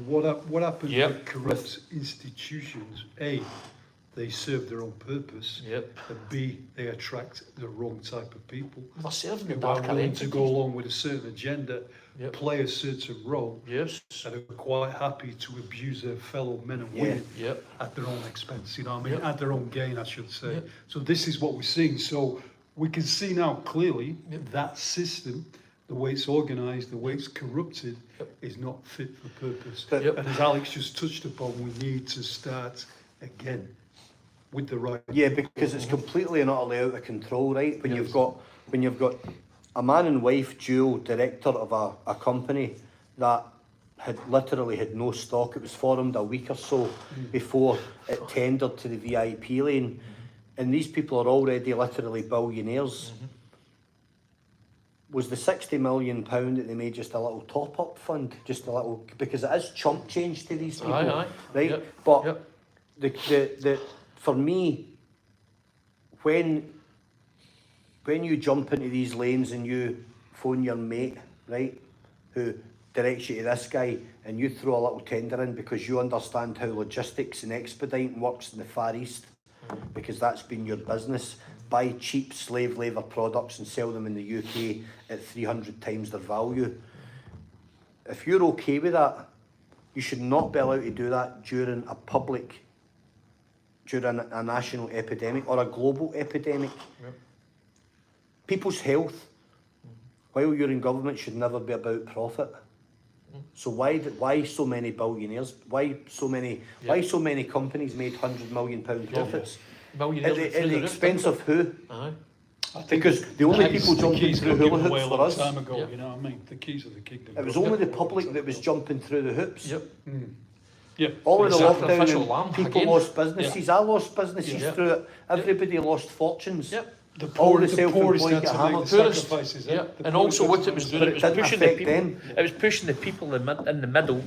S1: what happens with corrupt institutions? A, they serve their own purpose, and B, they attract the wrong type of people
S2: they're serving the
S1: who are
S2: darker
S1: willing to
S2: entities.
S1: go along with a certain agenda, play a certain role, and are quite happy to abuse their fellow men and women at their own expense, you know what I mean? At their own gain, I should say. So this is what we're seeing. So we can see now clearly that system, the way it's organised, the way it's corrupted, is not fit for purpose. And as Alex just touched upon, we need to start again with the right.
S3: Yeah, because it's completely and utterly out of control, right? When you've got a man and wife dual director of a company that had literally had no stock. It was formed a week or so before it tendered to the VIP lane, and these people are already literally billionaires. Was the £60 million that they made just a little top-up fund, just a little, because it is chump change to these people, right? But the for me, when you jump into these lanes and you phone your mate, right, who directs you to this guy, and you throw a little tender in because you understand how logistics and expediting works in the Far East, because that's been your business. Buy cheap slave labour products and sell them in the UK at 300 times their value. If you're okay with that, you should not be allowed to do that during a national epidemic or a global epidemic.
S2: Yep.
S3: People's health, while you're in government, should never be about profit. So why so many billionaires? Why so many companies made £100 million profits?
S2: Millionaires
S3: At
S2: through
S3: the
S2: roof,
S3: expense of who?
S2: Aye.
S1: I think
S3: Because the only people
S1: the
S3: jumping
S1: keys
S3: through
S1: got
S3: hula
S1: given away
S3: hoops
S1: a
S3: for
S1: long
S3: us.
S1: time ago,
S2: Yep.
S1: you know what I mean? The keys of the kingdom.
S3: It was
S1: got
S3: only the
S1: given away a
S3: public
S1: long
S3: that
S1: time
S3: was
S1: ago.
S3: jumping through the hoops.
S2: Yep.
S1: Yeah.
S3: All of the
S2: Sacrificial
S3: lockdown,
S2: lamb
S3: and people
S2: again.
S3: lost businesses. I lost businesses
S2: Yep.
S3: through it. Everybody lost fortunes.
S2: Yep.
S1: The
S3: All
S1: poor,
S3: the
S1: the poorest
S3: self-employed
S1: had
S3: get
S1: to
S3: hammered.
S1: make the
S2: Poorest.
S1: sacrifices.
S2: Yeah.
S1: The
S2: And
S1: poorest
S2: also
S1: had
S2: what
S1: to
S2: it was
S1: make
S2: doing,
S3: But
S2: it
S3: it
S2: was
S3: didn't
S2: pushing the
S3: affect
S2: people.
S3: them.
S2: It was pushing the people in the middle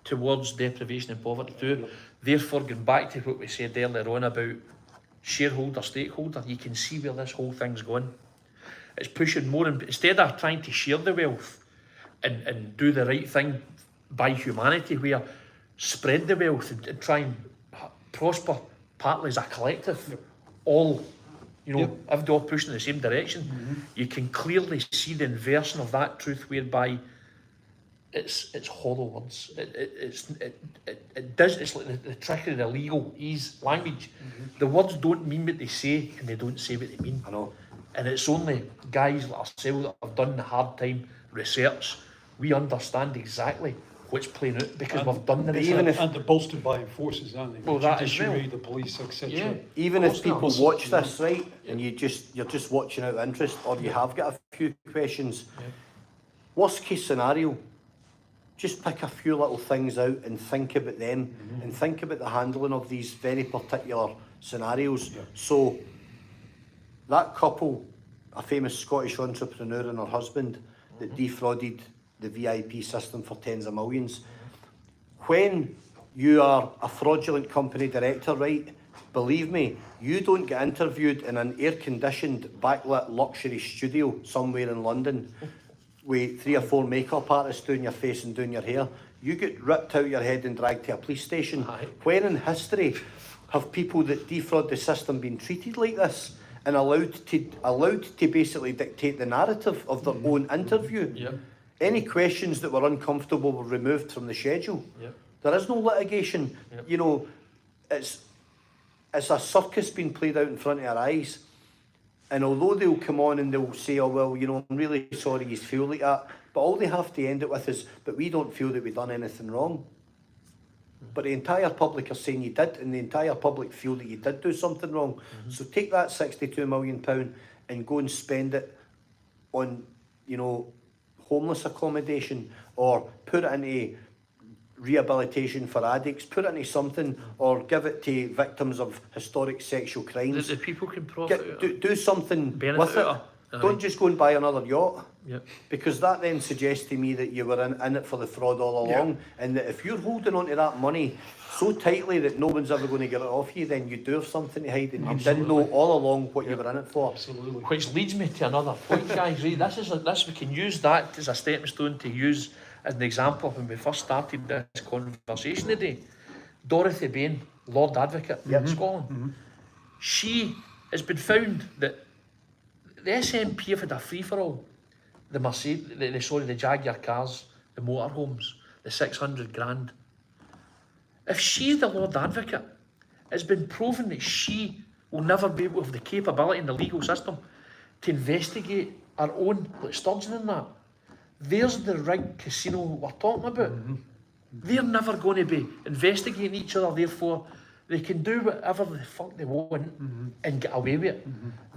S2: towards deprivation and poverty too. Therefore, going back to what we said earlier on about shareholder, stakeholder, you can see where this whole thing's going. It's pushing more, and instead of trying to share the wealth and do the right thing by humanity, where spread the wealth and try and prosper partly as a collective, all, you know,
S1: Yep.
S2: everybody all pushing in the same direction. You can clearly see the inversion of that truth, whereby it's hollow words. It does. It's like the trickery, the legalese language. The words don't mean what they say, and they don't say what they mean.
S3: I know.
S2: And it's only guys like ourselves that have done the hard time research. We understand exactly what's playing out because we've done the
S3: But
S2: research.
S3: even if-
S1: And they're bolstered by enforcers, aren't they?
S2: Well,
S1: The
S2: that as
S1: judiciary,
S2: well.
S1: the police, etc.
S2: Yeah.
S3: Even
S2: Of
S3: if
S2: course
S3: people
S2: not.
S3: watch this, right, and you're just watching out of interest, or you have got a few questions, worst case scenario, just pick a few little things out and think about them, and think about the handling of these very particular scenarios.
S1: Yeah.
S3: So that couple, a famous Scottish entrepreneur and her husband, that defrauded the VIP system for tens of millions. When you are a fraudulent company director, right, believe me, you don't get interviewed in an air-conditioned, backlit luxury studio somewhere in London with 3 or 4 makeup artists doing your face and doing your hair. You get ripped out your head and dragged to a police station.
S2: Aye.
S3: When in history have people that defraud the system been treated like this and allowed to basically dictate the narrative of their own interview?
S2: Yep.
S3: Any questions that were uncomfortable were removed from the schedule.
S2: Yep.
S3: There is no litigation.
S2: Yep.
S3: You know, it's a circus being played out in front of our eyes. And although they'll come on and they'll say, oh, well, you know, I'm really sorry you feel like that, but all they have to end it with is, but we don't feel that we've done anything wrong. But the entire public are saying you did, and the entire public feel that you did do something wrong. So take that £62 million and go and spend it on, you know, homeless accommodation, or put it into rehabilitation for addicts, put it into something, or give it to victims of historic sexual
S2: That
S3: crimes.
S2: the people can profit out of.
S3: Do something
S2: Benefit
S3: with it.
S2: out of.
S3: Don't just go and buy another yacht.
S2: Yep.
S3: Because that then suggests to me that you were in it for the fraud all along, and that if you're holding on to that money so tightly that no one's ever going to get it off you, then you do have something to hide, and you didn't know all along what you were in it for.
S1: Absolutely.
S2: Which leads me to another point, guys. Right? This we can use that as a stepping stone to use as an example of when we first started this conversation today. Dorothy Bain, Lord Advocate in Scotland. She has been found that the SNP have had a free-for-all. The the Jaguar cars, the motorhomes, the 600 grand. If she's the Lord Advocate, it's been proven that she will never be able to have the capability in the legal system to investigate our own, like Sturgeon and that. There's the rigged casino we're talking about. They're never going to be investigating each other, therefore they can do whatever the fuck they want and get away with it.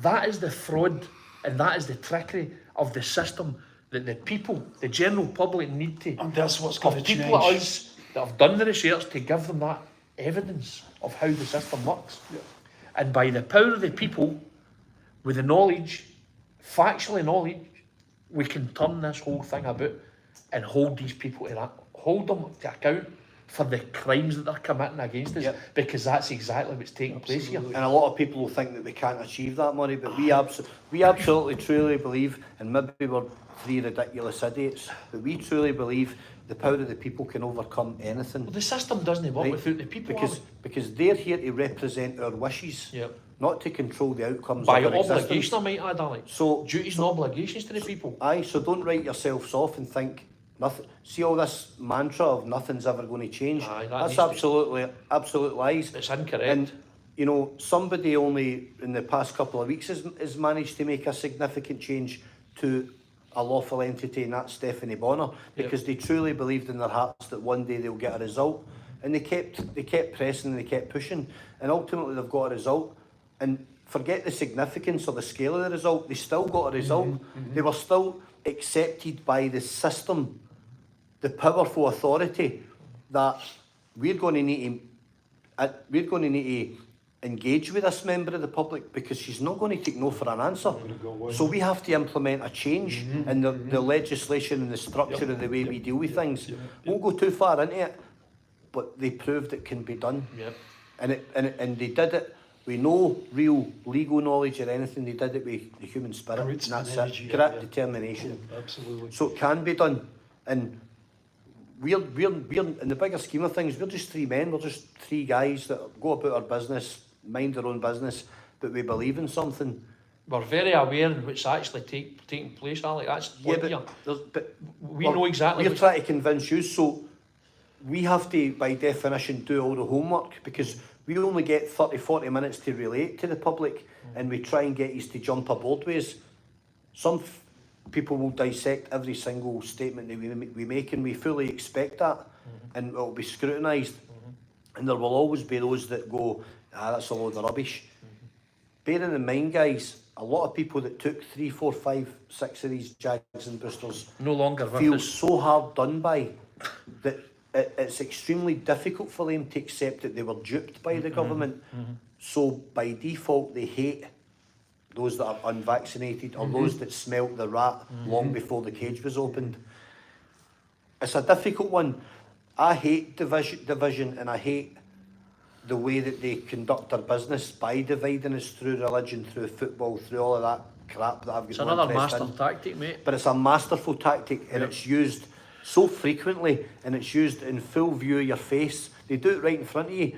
S2: That is the fraud, and that is the trickery of the system that the people, the general public, need to
S1: And that's what's going
S2: have
S1: to
S2: people like
S1: change.
S2: us that have done the research to give them that evidence of how the system works. And by the power of the people, with the knowledge, factually knowledge, we can turn this whole thing about and hold these people to that, hold them to account for the crimes that they're committing against us, because that's exactly what's taking place here.
S3: And a lot of people will think that we can't achieve that money, but we absolutely truly believe, and maybe we're 3 ridiculous idiots, but we truly believe the power of the people can overcome anything.
S2: Well, the system doesn't work
S3: Right.
S2: without the people,
S3: Because they're here to represent our wishes,
S2: Yep.
S3: not to control the outcomes
S2: By
S3: of our existence.
S2: obligation, I might add, Alex.
S3: So
S2: Duties and obligations to the people.
S3: Aye, so don't write yourselves off and think nothing. See all this mantra of nothing's ever going to change.
S2: Aye, that
S3: That's
S2: needs to-
S3: absolute lies.
S2: It's incorrect.
S3: And you know, somebody only in the past couple of weeks has managed to make a significant change to a lawful entity, and that's Stephanie Bonner, because they truly believed in their hearts that one day they'll get a result, and they kept pressing and they kept pushing, and ultimately they've got a result. And forget the significance or the scale of the result, they still got a result. They were still accepted by the system, the powerful authority that we're going to need to engage with this member of the public, because she's not going to take no for an answer. So we have to implement a change in the legislation and the structure of the way we deal with things. Won't go too far into it, but they proved it can be done.
S2: Yep.
S3: And they did it with no real legal knowledge or anything. They did it with the human spirit,
S1: Grit
S3: and that's
S1: and energy,
S3: it. Grit,
S1: yeah.
S3: determination.
S1: Absolutely.
S3: So it can be done. And we're in the bigger scheme of things, we're just three men, we're just three guys that go about our business, mind their own business, but we believe in something.
S2: We're very aware of what's actually taking place, Alex. That's
S3: Yeah,
S2: what
S3: but
S2: we know exactly.
S3: We're
S2: what's-
S3: trying to convince you, so we have to, by definition, do all the homework, because we only get 30-40 minutes to relate to the public, and we try and get you to jump aboard with us. Some people will dissect every single statement that we make, and we fully expect that, and it will be scrutinised. And there will always be those that go, that's a load of rubbish. Bearing in mind, guys, a lot of people that took 3, 4, 5, 6 of these Jags and Boosters
S2: no longer with
S3: feel
S2: us.
S3: so hard done by that it's extremely difficult for them to accept that they were duped by the government. So by default, they hate those that are unvaccinated or those that smelt the rat long before the cage was opened. It's a difficult one. I hate division, and I hate the way that they conduct their business by dividing us through religion, through football, through all of that crap that I've got
S2: It's
S3: no
S2: another
S3: interest
S2: master
S3: in.
S2: tactic, mate.
S3: But it's a masterful tactic, and it's used so frequently, and it's used in full view of your face. They do it right in front of you,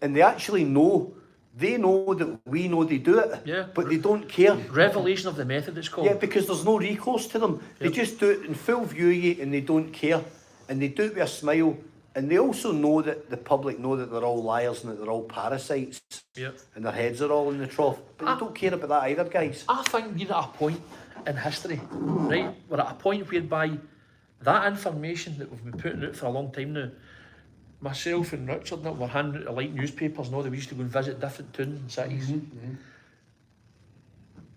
S3: and they actually know. They know that we know they do it,
S2: Yeah.
S3: but they don't care.
S2: Revelation of the method, it's called.
S3: Yeah, because there's no recourse to them. They just do it in full view of you, and they don't care, and they do it with a smile. And they also know that the public know that they're all liars and that they're all parasites,
S2: Yep.
S3: and their heads are all in the trough. But they don't care about that either, guys.
S2: I think we're at a point in history, right? We're at a point whereby that information that we've been putting out for a long time now, myself and Richard, we're handing out like newspapers and all that. We used to go and visit different towns and cities.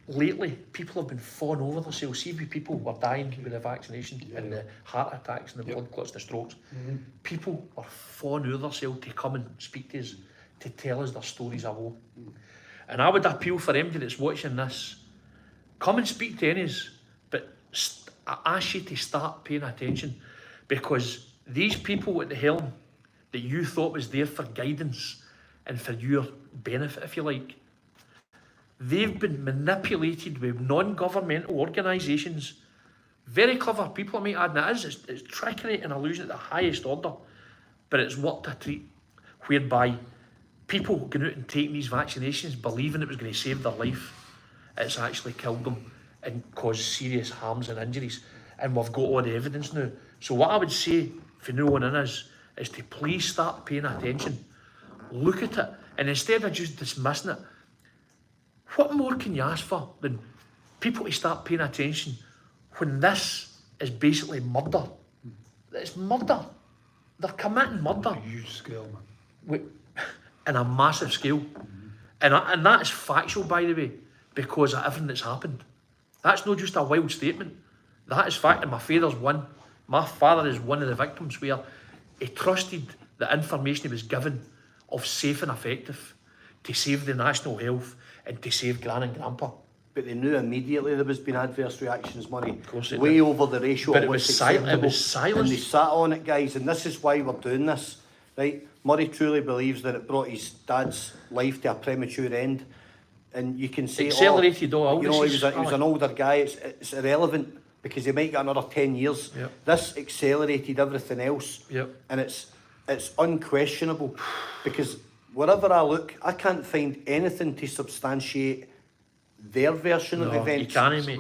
S2: Lately, people have been falling over themselves. See, people were dying with the vaccination and the heart attacks and the blood clots and the strokes. People are falling over themselves to come and speak to us, to tell us their stories of woe. And I would appeal for anybody that's watching this, come and speak to any of us, but I ask you to start paying attention, because these people at the helm that you thought was there for guidance and for your benefit, if you like, they've been manipulated with non-governmental organisations, very clever people, I might add, and it's trickery and illusion at the highest order, but it's worked a treat, whereby people going out and taking these vaccinations, believing it was going to save their life, it's actually killed them and caused serious harms and injuries, and we've got all the evidence now. So what I would say for no one in us is to please start paying attention, look at it, and instead of just dismissing it, what more can you ask for than people to start paying attention when this is basically murder? It's murder. They're committing murder.
S1: On a huge scale, man.
S2: In a massive scale. And that is factual, by the way, because of everything that's happened. That's not just a wild statement. That is fact, and my father is one of the victims where he trusted the information he was given of safe and effective to save the national health and to save Gran and Grandpa.
S3: But they knew immediately there was been adverse reactions, Murray.
S2: Of course it
S3: way
S2: did.
S3: over the ratio
S2: But
S3: of
S2: it was
S3: what's
S2: silent.
S3: acceptable.
S2: It was silence.
S3: And they sat on it, guys, and this is why we're doing this, right? Murray truly believes that it brought his dad's life to a premature end, and you can say,
S2: Accelerated all
S3: you know, he was
S2: illnesses,
S3: an older guy. It's irrelevant. because they might get another 10 years.
S2: Yep.
S3: This accelerated everything else.
S2: Yep.
S3: And it's unquestionable, because wherever I look, I can't find anything to substantiate their version of
S2: You
S3: events.
S2: can't, mate.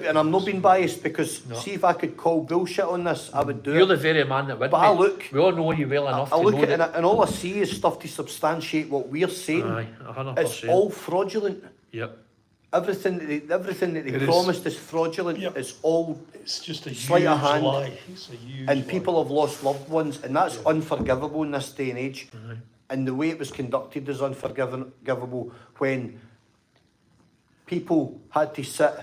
S3: And I'm not being biased, because
S2: No.
S3: see, if I could call bullshit on this, I would do
S2: You're
S3: it.
S2: the very man that would,
S3: But I
S2: mate.
S3: look-
S2: We all know you well enough
S3: I
S2: to
S3: look
S2: know
S3: at it,
S2: that.
S3: and all I see is stuff to substantiate what we're saying.
S2: Aye, 100%.
S3: It's all fraudulent.
S2: Yep.
S3: Everything that they
S1: It is.
S3: promised is fraudulent.
S1: Yep.
S3: It's all,
S1: It's just a
S3: Sleight
S1: huge
S3: of hand.
S1: lie. It's a huge
S3: and
S1: lie.
S3: people have lost loved ones, and that's
S1: Yeah.
S3: unforgivable in this day and age.
S2: Aye.
S3: And the way it was conducted is unforgivable, when people had to sit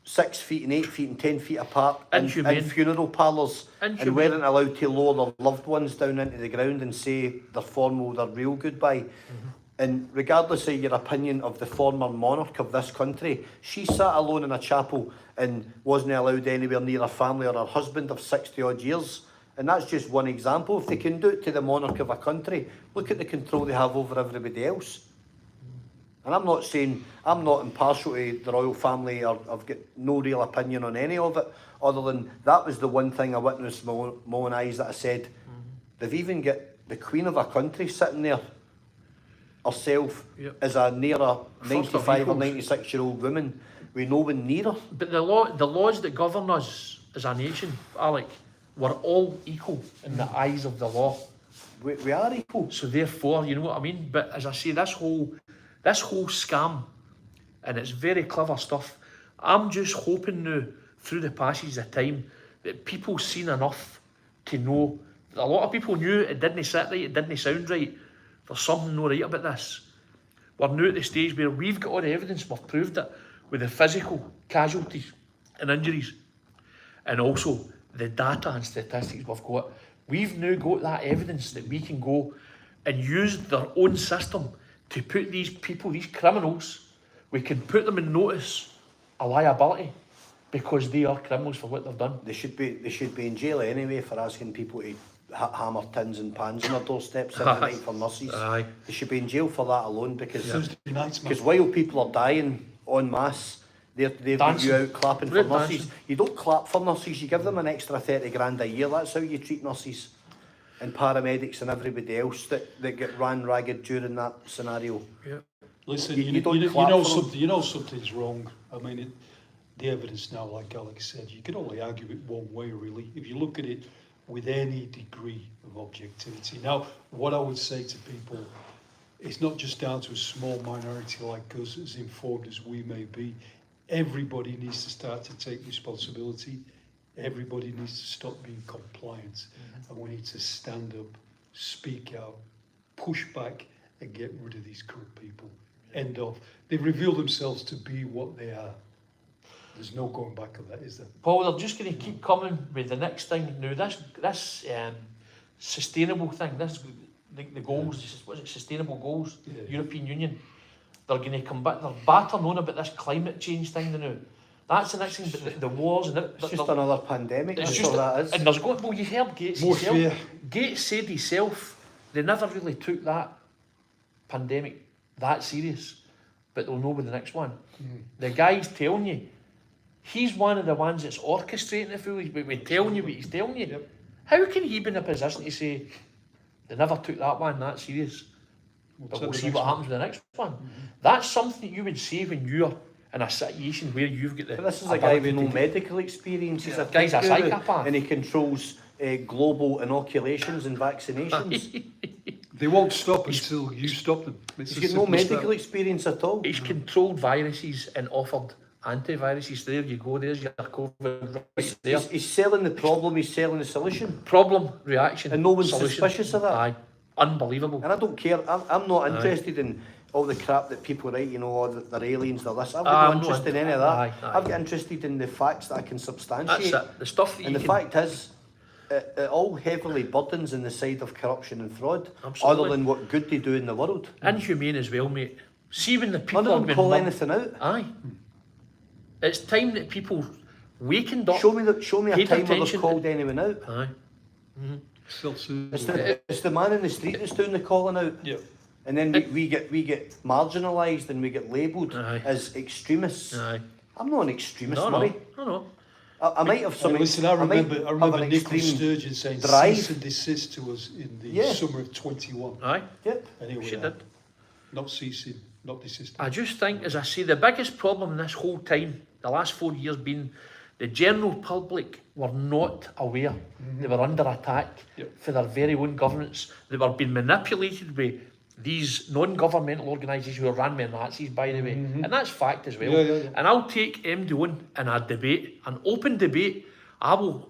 S3: 6 feet and 8 feet and 10 feet apart in
S2: Inhumane.
S3: funeral parlours, and
S2: Inhumane.
S3: weren't allowed to lower their loved ones down into the ground and say their formal, their real goodbye. And regardless of your opinion of the former monarch of this country, she sat alone in a chapel and wasn't allowed anywhere near her family or her husband of 60 odd years. And that's just one example. If they can do it to the monarch of a country, look at the control they have over everybody else. And I'm not saying, I'm not impartial to the royal family, or I've got no real opinion on any of it, other than that was the one thing I witnessed with my own eyes that I said, they've even got the Queen of a country sitting there herself,
S2: Yep.
S3: as a near a
S2: First of
S3: 95 or
S2: equals.
S3: 96-year-old woman with no one near her.
S2: But the laws that govern us as a nation, Alec, we're all equal in the eyes of the law.
S3: We are equal.
S2: So therefore, you know what I mean? But as I say, this whole scam, and it's very clever stuff, I'm just hoping now, through the passage of time, that people seen enough to know. A lot of people knew it didn't sit right, it didn't sound right. There's something not right about this. We're now at the stage where we've got all the evidence, we've proved it, with the physical casualties and injuries, and also the data and statistics we've got. We've now got that evidence that we can go and use their own system to put these people, these criminals, we can put them in notice of liability, because they are criminals for what they've done.
S3: They should be in jail anyway for asking people to hammer tins and pans on their doorsteps every night for nurses.
S2: Aye.
S3: They should be in jail for that alone, because
S1: Thursday nights, man.
S3: because while people are dying en masse, they've got you
S2: Dancing.
S3: out clapping for
S2: Great
S3: nurses.
S2: dancing.
S3: You don't clap for nurses, you give them an extra 30 grand a year. That's how you treat nurses and paramedics and everybody else that get ran ragged during that scenario.
S2: Yeah.
S1: Listen,
S3: You don't clap
S1: know
S3: for them.
S1: something. You know something's wrong. I mean, the evidence now, like Alex said, you can only argue it one way, really. If you look at it with any degree of objectivity. Now, what I would say to people, it's not just down to a small minority like us, as informed as we may be. Everybody needs to start to take responsibility. Everybody needs to stop being compliant. And we need to stand up, speak out, push back, and get rid of these corrupt people. End of. They've revealed themselves to be what they are. There's no going back on that, is there?
S2: Paul, they're just going to keep coming with the next thing. Now, this sustainable thing, this the goals, what is it, sustainable goals,
S1: Yeah.
S2: European Union, they're going to come back, they're battering on about this climate change thing now. That's the next thing, but the wars and
S3: It's just another pandemic,
S2: it's
S3: that's
S2: just,
S3: all that is.
S2: and there's going, well, you heard Gates
S1: More
S2: himself.
S1: fear.
S2: Gates said himself, they never really took that pandemic that serious, but they'll know with the next one. The guy's telling you, he's one of the ones that's orchestrating the foolish, but we're telling you what he's telling you.
S1: Yep.
S2: How can he be in a position to say, they never took that one that serious, but we'll see what happens with the next one? That's something that you would say when you're in a situation where you've got the...
S3: But this is a guy with no
S2: ability to-
S3: medical experience. He's a
S2: Guy's a
S3: tech guru,
S2: psychopath.
S3: and he controls global inoculations and vaccinations.
S1: They won't stop until you stop them. It's
S3: He's
S1: as
S3: got no
S1: simple as that.
S3: medical experience at all.
S2: He's controlled viruses and offered antiviruses. There you go, there's your COVID right there.
S3: He's selling the problem, he's selling the solution.
S2: Problem, reaction,
S3: And no one's
S2: solution.
S3: suspicious of that.
S2: Aye, unbelievable.
S3: And I don't care. I'm not
S2: Aye.
S3: interested in all the crap that people write, you know, or that they're aliens, they're this. I've
S2: Ah,
S3: got no
S2: I'm
S3: interest
S2: not
S3: in any of that.
S2: aye, aye.
S3: I've got interested in the facts that I can
S2: That's
S3: substantiate.
S2: it, the stuff that
S3: And
S2: you
S3: the
S2: can...
S3: fact is, it all heavily burdens in the side of corruption and fraud,
S2: Absolutely.
S3: other than what good they do in the world.
S2: Inhumane as well, mate. See when the people
S3: None of
S2: have
S3: them
S2: been
S3: call
S2: murdered-
S3: anything out.
S2: Aye. It's time that people wakened up.
S3: Show me a
S2: paid
S3: time where
S2: attention
S3: they've called anyone out.
S2: Aye.
S1: Self-serving.
S3: It's the man in the street that's doing the calling out.
S1: Yeah.
S3: And then we get marginalised and we get labelled
S2: Aye.
S3: as extremists.
S2: Aye.
S3: I'm not an extremist,
S2: No,
S3: Murray.
S2: no.
S3: I might have some.
S1: Listen, I
S3: might
S1: remember
S3: have an
S1: Nicola
S3: extreme
S1: Sturgeon saying
S3: drive.
S1: cease and desist to us in the
S3: Yeah.
S1: summer of 21.
S2: Aye,
S3: Yep.
S1: Anyway,
S2: she did.
S1: not ceasing, not desisting.
S2: I just think, as I say, the biggest problem in this whole time, the last 4 years, been the general public were not aware. They were under attack for their very own governance. They were being manipulated by these non-governmental organisations who are run by Nazis, by the way. And that's fact as well.
S1: Yeah.
S2: And I'll take MD on in a debate, an open debate. I will,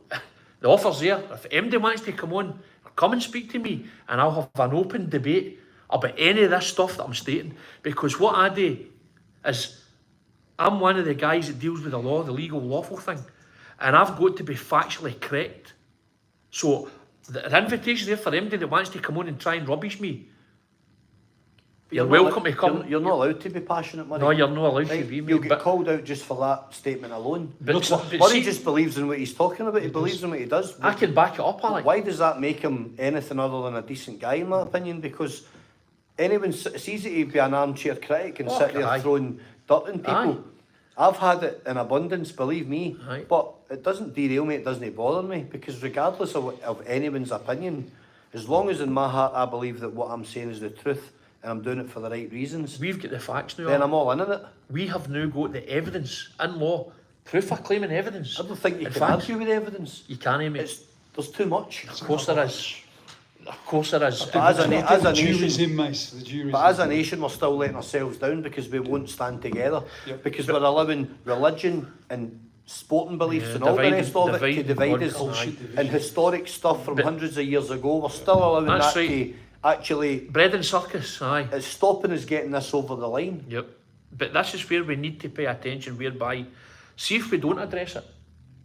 S2: the offer's there. If MD wants to come on, come and speak to me, and I'll have an open debate about any of this stuff that I'm stating. Because what I do is, I'm one of the guys that deals with the law, the legal, lawful thing. And I've got to be factually correct. So, the invitation there for MD that wants to come on and try and rubbish me, you're welcome to come.
S3: You're not allowed to be passionate, Murray.
S2: No, you're not allowed to
S3: Right?
S2: be,
S3: You'll
S2: mate.
S3: get called out just for that statement alone.
S2: But
S3: Murray
S2: see,
S3: just believes in what he's talking about. He believes in what he does.
S2: I can back it up, Alec.
S3: Why does that make him anything other than a decent guy, in my opinion? Because it's easy to be an armchair critic and sit there
S2: aye.
S3: throwing dirt in people.
S2: Aye.
S3: I've had it in abundance, believe me.
S2: Aye.
S3: But it doesn't derail me, it doesn't bother me, because regardless of anyone's opinion, as long as in my heart I believe that what I'm saying is the truth and I'm doing it for the right reasons,
S2: We've got the facts now.
S3: then
S2: Alec.
S3: I'm all in on it.
S2: We have now got the evidence in law, proof of claiming evidence.
S3: I don't think you
S2: In
S3: can
S2: fact,
S3: argue with evidence.
S2: You can't, mate.
S3: There's too much.
S2: Of course there is. Of course there is.
S3: But as a
S1: The jury's
S3: nation,
S1: in, mate. The jury's
S3: but as a
S1: in.
S3: nation, we're still letting ourselves down because we won't stand together.
S1: Yep.
S3: Because we're allowing religion and sporting beliefs
S2: Yeah,
S3: and all the
S2: divide-
S3: rest of it
S2: divide
S3: to divide
S2: God,
S3: us.
S2: aye.
S3: And historic stuff from
S2: But-
S3: hundreds of years ago, we're still allowing
S2: That's
S3: that
S2: right.
S3: to actually.
S2: Bread and circus, aye.
S3: It's stopping us getting this over the line.
S2: Yep. But this is where we need to pay attention, whereby, see if we don't address it,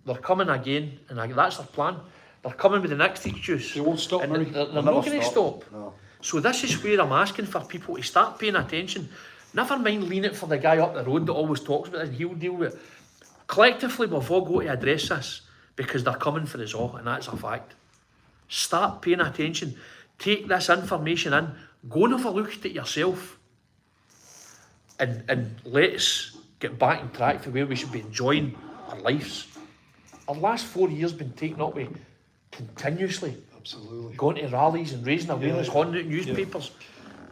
S2: they're coming again, and that's their plan. They're coming with the next excuse.
S1: They won't stop,
S2: and
S1: Murray.
S2: they're
S3: They'll
S2: not
S3: never
S2: going to stop.
S3: No.
S2: So this is where I'm asking for people to start paying attention. Never mind lean it for the guy up the road that always talks about it and he'll deal with it. Collectively, we've all got to address this because they're coming for us all, and that's a fact. Start paying attention. Take this information in. Go and have a look at it yourself. And let's get back on track for where we should be enjoying our lives. Our last 4 years been taken up with continuously
S1: Absolutely.
S2: going to rallies and raising awareness, handing out newspapers.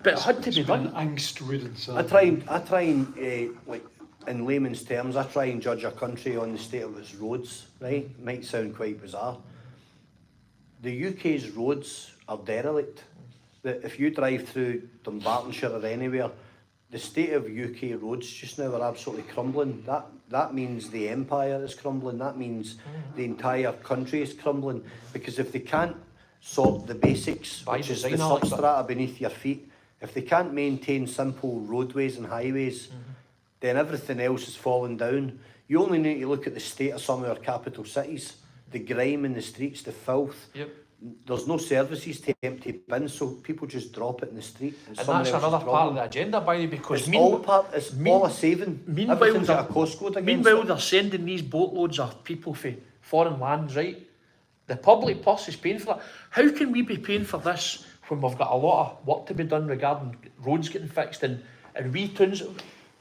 S2: But it had to be
S1: It's been
S2: done.
S1: angst-ridden.
S3: I try and like in layman's terms, I try and judge a country on the state of its roads. Right? It might sound quite bizarre. The UK's roads are derelict. That if you drive through Dumbartonshire or anywhere, the state of UK roads just now are absolutely crumbling. That means the empire is crumbling. That means the entire country is crumbling. Because if they can't sort the basics,
S2: By
S3: which is the
S2: design, Alex,
S3: substrata beneath your feet, if they can't maintain simple roadways and highways, then everything else is falling down. You only need to look at the state of some of our capital cities, the grime in the streets, the filth.
S2: Yep.
S3: There's no services to empty bins, so people just drop it in the street.
S2: And that's another part of the agenda, by the way, because
S3: It's all a saving.
S2: meanwhile,
S3: Everything's at a cost code against
S2: meanwhile
S3: it.
S2: they're sending these boatloads of people for foreign lands, right? The public purse is paying for that. How can we be paying for this when we've got a lot of work to be done regarding roads getting fixed and wee towns,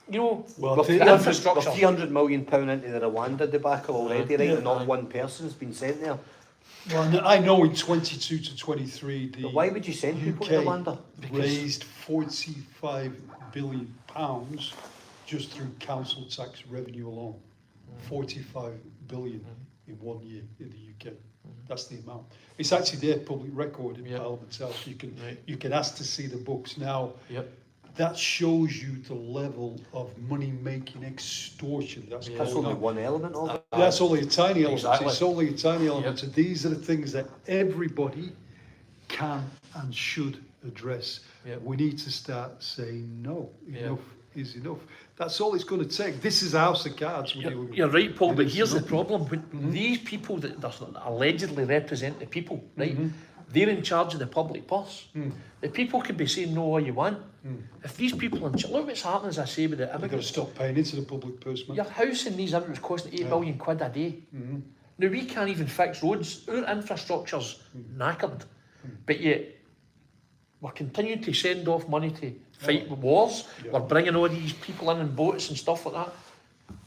S2: you know,
S1: Well,
S2: with
S1: the
S2: the
S3: We're
S2: infrastructure.
S3: £300 million into the Rwanda debacle already, right?
S1: Yeah.
S3: Not one person's been sent there.
S1: Well, I know in 22 to 23, the
S3: But why would you send people to
S1: UK
S3: Rwanda?
S1: raised £45 billion just through council tax revenue alone. 45 billion in 1 year in the UK. That's the amount. It's actually their public record in
S2: Yep.
S1: Parliament House.
S2: Right.
S1: You can ask to see the books now.
S2: Yep.
S1: That shows you the level of money-making extortion that's
S2: Yeah.
S3: That's
S1: going
S3: only
S1: on.
S3: one element of it.
S1: That's only a tiny element.
S2: Exactly.
S1: It's only a tiny element.
S2: Yep.
S1: So these are the things that everybody can and should address.
S2: Yep.
S1: We need to start saying no.
S2: Yep.
S1: Enough is enough. That's all it's going to take. This is a house of cards we're dealing with.
S2: You're right, Paul,
S1: It
S2: but
S1: is
S2: here's the
S1: not-
S2: problem. When these people that allegedly represent the people, right, they're in charge of the public purse. The people can be saying no all you want. If these people in charge, look what's happening, as I say, with the
S1: They've got to
S2: immigrants.
S1: stop paying into the public purse, man.
S2: Your house in these immigrants costing £8 million a day. Now, we can't even fix roads. Our infrastructure's knackered. But yet, we're continuing to send off money to fight wars.
S1: Yeah.
S2: We're bringing all these people in boats and stuff like that.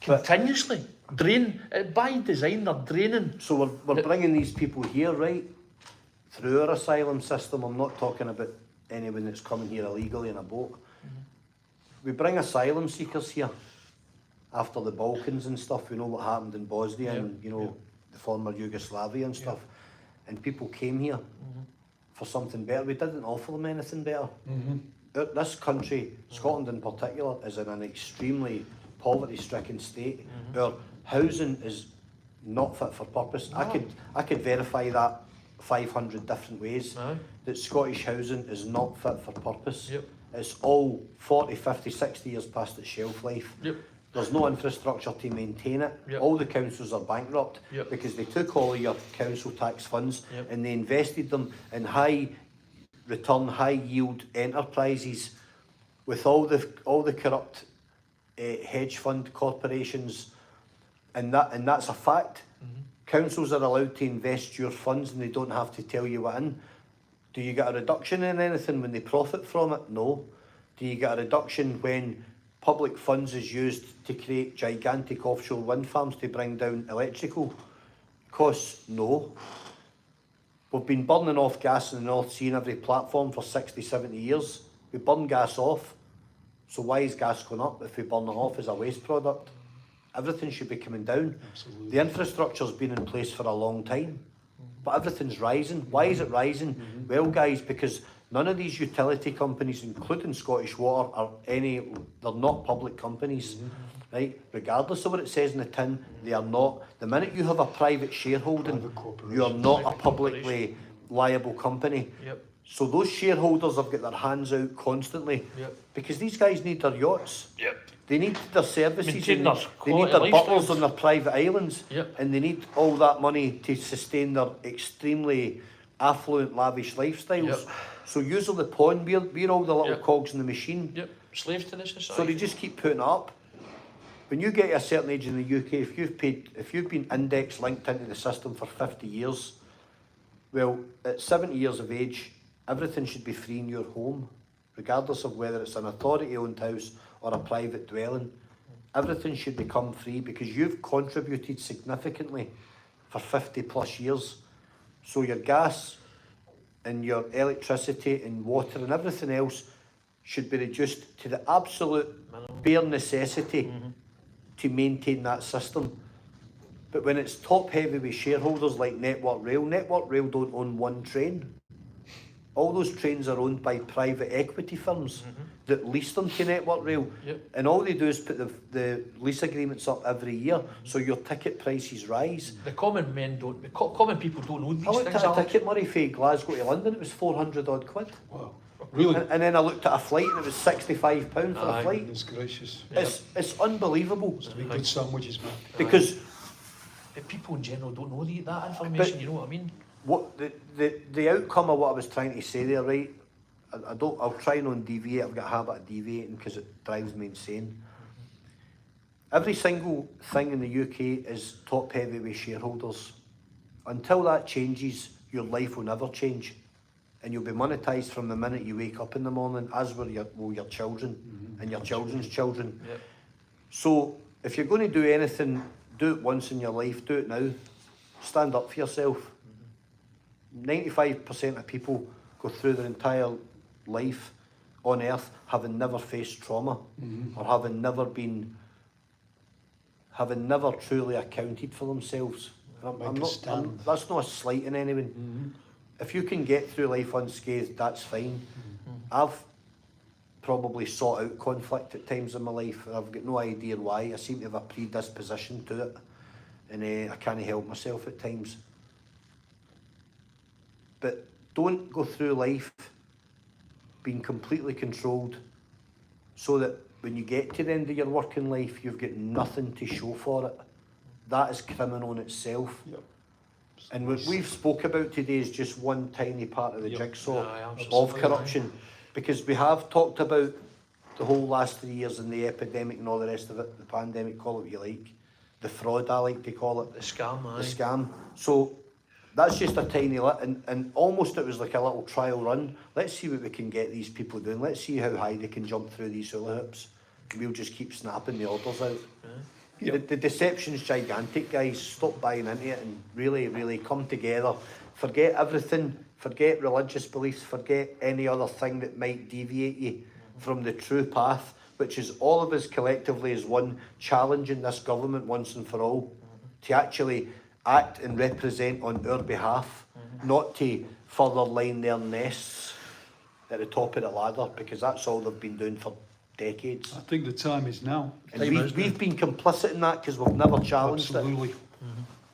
S2: continuously. By design, they're draining.
S3: So we're bringing these people here, right, through our asylum system. I'm not talking about anyone that's coming here illegally in a boat. We bring asylum seekers here after the Balkans and stuff. We know what happened in Bosnia and, you know, the former Yugoslavia and stuff. And people came here for something better. We didn't offer them anything better. This country, Scotland in particular, is in an extremely poverty-stricken state. Our housing is not fit for purpose.
S2: No.
S3: I could verify that 500 different ways.
S2: Aye.
S3: That Scottish housing is not fit for purpose.
S2: Yep.
S3: It's all 40, 50, 60 years past its shelf life.
S2: Yep.
S3: There's no infrastructure to maintain it.
S2: Yep.
S3: All the councils are bankrupt because they took all of your council tax funds and they invested them in high return, high yield enterprises with all the corrupt hedge fund corporations, and that's a fact. Councils are allowed to invest your funds and they don't have to tell you what in. Do you get a reduction in anything when they profit from it? No. Do you get a reduction when public funds is used to create gigantic offshore wind farms to bring down electrical costs? No. We've been burning off gas in the North Sea in every platform for 60, 70 years. We burn gas off. So why is gas going up if we burn it off as a waste product? Everything should be coming down.
S1: Absolutely.
S3: The infrastructure's been in place for a long time, but everything's rising. Why is it rising? Well, guys, because none of these utility companies, including Scottish Water, they're not public companies, right? Regardless of what it says in the tin, they are not. The minute you have a private shareholding,
S1: Private corporation.
S3: you are not a
S2: Private
S3: publicly
S2: corporation.
S3: liable company.
S2: Yep.
S3: So those shareholders have got their hands out constantly because these guys need their yachts.
S2: Yep.
S3: They need their services.
S2: Maintain
S3: And
S2: their
S3: they need
S2: quality
S3: their butlers
S2: lifestyles.
S3: on their private islands.
S2: Yep.
S3: And they need all that money to sustain their extremely affluent, lavish lifestyles.
S2: Yep.
S3: So use of the pawn, we're all the little
S2: Yep.
S3: cogs in the machine.
S2: Yep. Slaves to the society.
S3: So they just keep putting it up. When you get to a certain age in the UK, if you've been index linked into the system for 50 years, well, at 70 years of age, everything should be free in your home, regardless of whether it's an authority-owned house or a private dwelling. Everything should become free because you've contributed significantly for 50 plus years. So your gas and your electricity and water and everything else should be reduced to the absolute bare necessity to maintain that system. But when it's top heavy with shareholders like Network Rail don't own one train. All those trains are owned by private equity firms that lease them to Network Rail.
S2: Yep.
S3: And all they do is put the lease agreements up every year, so your ticket prices rise.
S2: The common men don't. The common people don't know these
S3: I looked
S2: things.
S3: at a
S2: Alex.
S3: ticket, Murray, from Glasgow to London, it was 400 odd quid.
S1: Wow. Really?
S3: And then I looked at a flight and it was £65 for a
S2: Aye.
S3: flight.
S1: Goodness gracious.
S3: It's unbelievable.
S1: To make good sandwiches, man.
S3: Because
S2: But people in general don't know that information. You know what I mean?
S3: what the outcome of what I was trying to say there, right? I'll try and deviate. I've got a habit of deviating because it drives me insane. Every single thing in the UK is top heavy with shareholders. Until that changes, your life will never change. And you'll be monetised from the minute you wake up in the morning, as will your children and your children's children.
S2: Yep.
S3: So if you're going to do anything, do it once in your life, do it now. Stand up for yourself. 95% of people go through their entire life on earth having never faced trauma or having never truly accounted for themselves. That's not a slight in anyone. If you can get through life unscathed, that's fine. I've probably sought out conflict at times in my life, and I've got no idea why. I seem to have a predisposition to it, and I can't help myself at times. But don't go through life being completely controlled so that when you get to the end of your working life, you've got nothing to show for it. That is criminal in itself.
S1: Yep.
S3: And what we've spoke about today is just one tiny part of the jigsaw
S2: Aye,
S3: of
S2: absolutely.
S3: corruption. Because we have talked about the whole last 3 years and the epidemic and all the rest of it, the pandemic, call it what you like, the fraud I like to call it,
S2: The scam, aye.
S3: the scam. So that's just a tiny and almost it was like a little trial run. Let's see what we can get these people doing. Let's see how high they can jump through these hula hoops. We'll just keep snapping the orders out. The deception's gigantic, guys. Stop buying into it and really, really come together. Forget everything. Forget religious beliefs. Forget any other thing that might deviate you from the true path, which is all of us collectively as one challenging this government once and for all to actually act and represent on our behalf, not to further line their nests at the top of the ladder, because that's all they've been doing for decades.
S1: I think the time is now.
S3: And we've been complicit in that because we've never challenged
S1: Absolutely.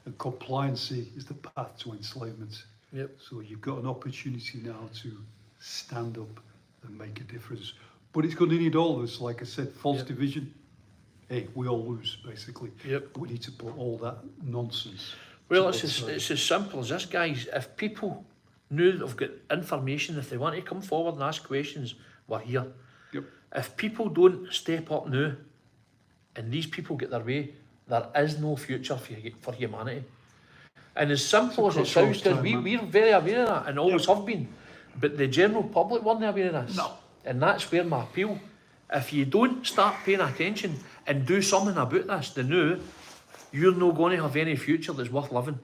S1: And compliancy is the path to enslavement.
S2: Yep.
S1: So you've got an opportunity now to stand up and make a difference. But it's going to need all of us, like I said, false division. Hey, we all lose, basically.
S2: Yep.
S1: We need to put all that nonsense.
S2: Well,
S1: to one
S2: it's
S1: side.
S2: as simple as this, guys. If people knew they've got information, if they want to come forward and ask questions, we're here.
S1: Yep.
S2: If people don't step up now, and these people get their way, there is no future for humanity. And as simple as it sounds,
S1: crossroads
S2: because
S1: time,
S2: we're very aware of that and always have been, but the general public weren't aware of this.
S1: No.
S2: And that's where my appeal. If you don't start paying attention and do something about this, the new, you're not going to have any future that's worth living.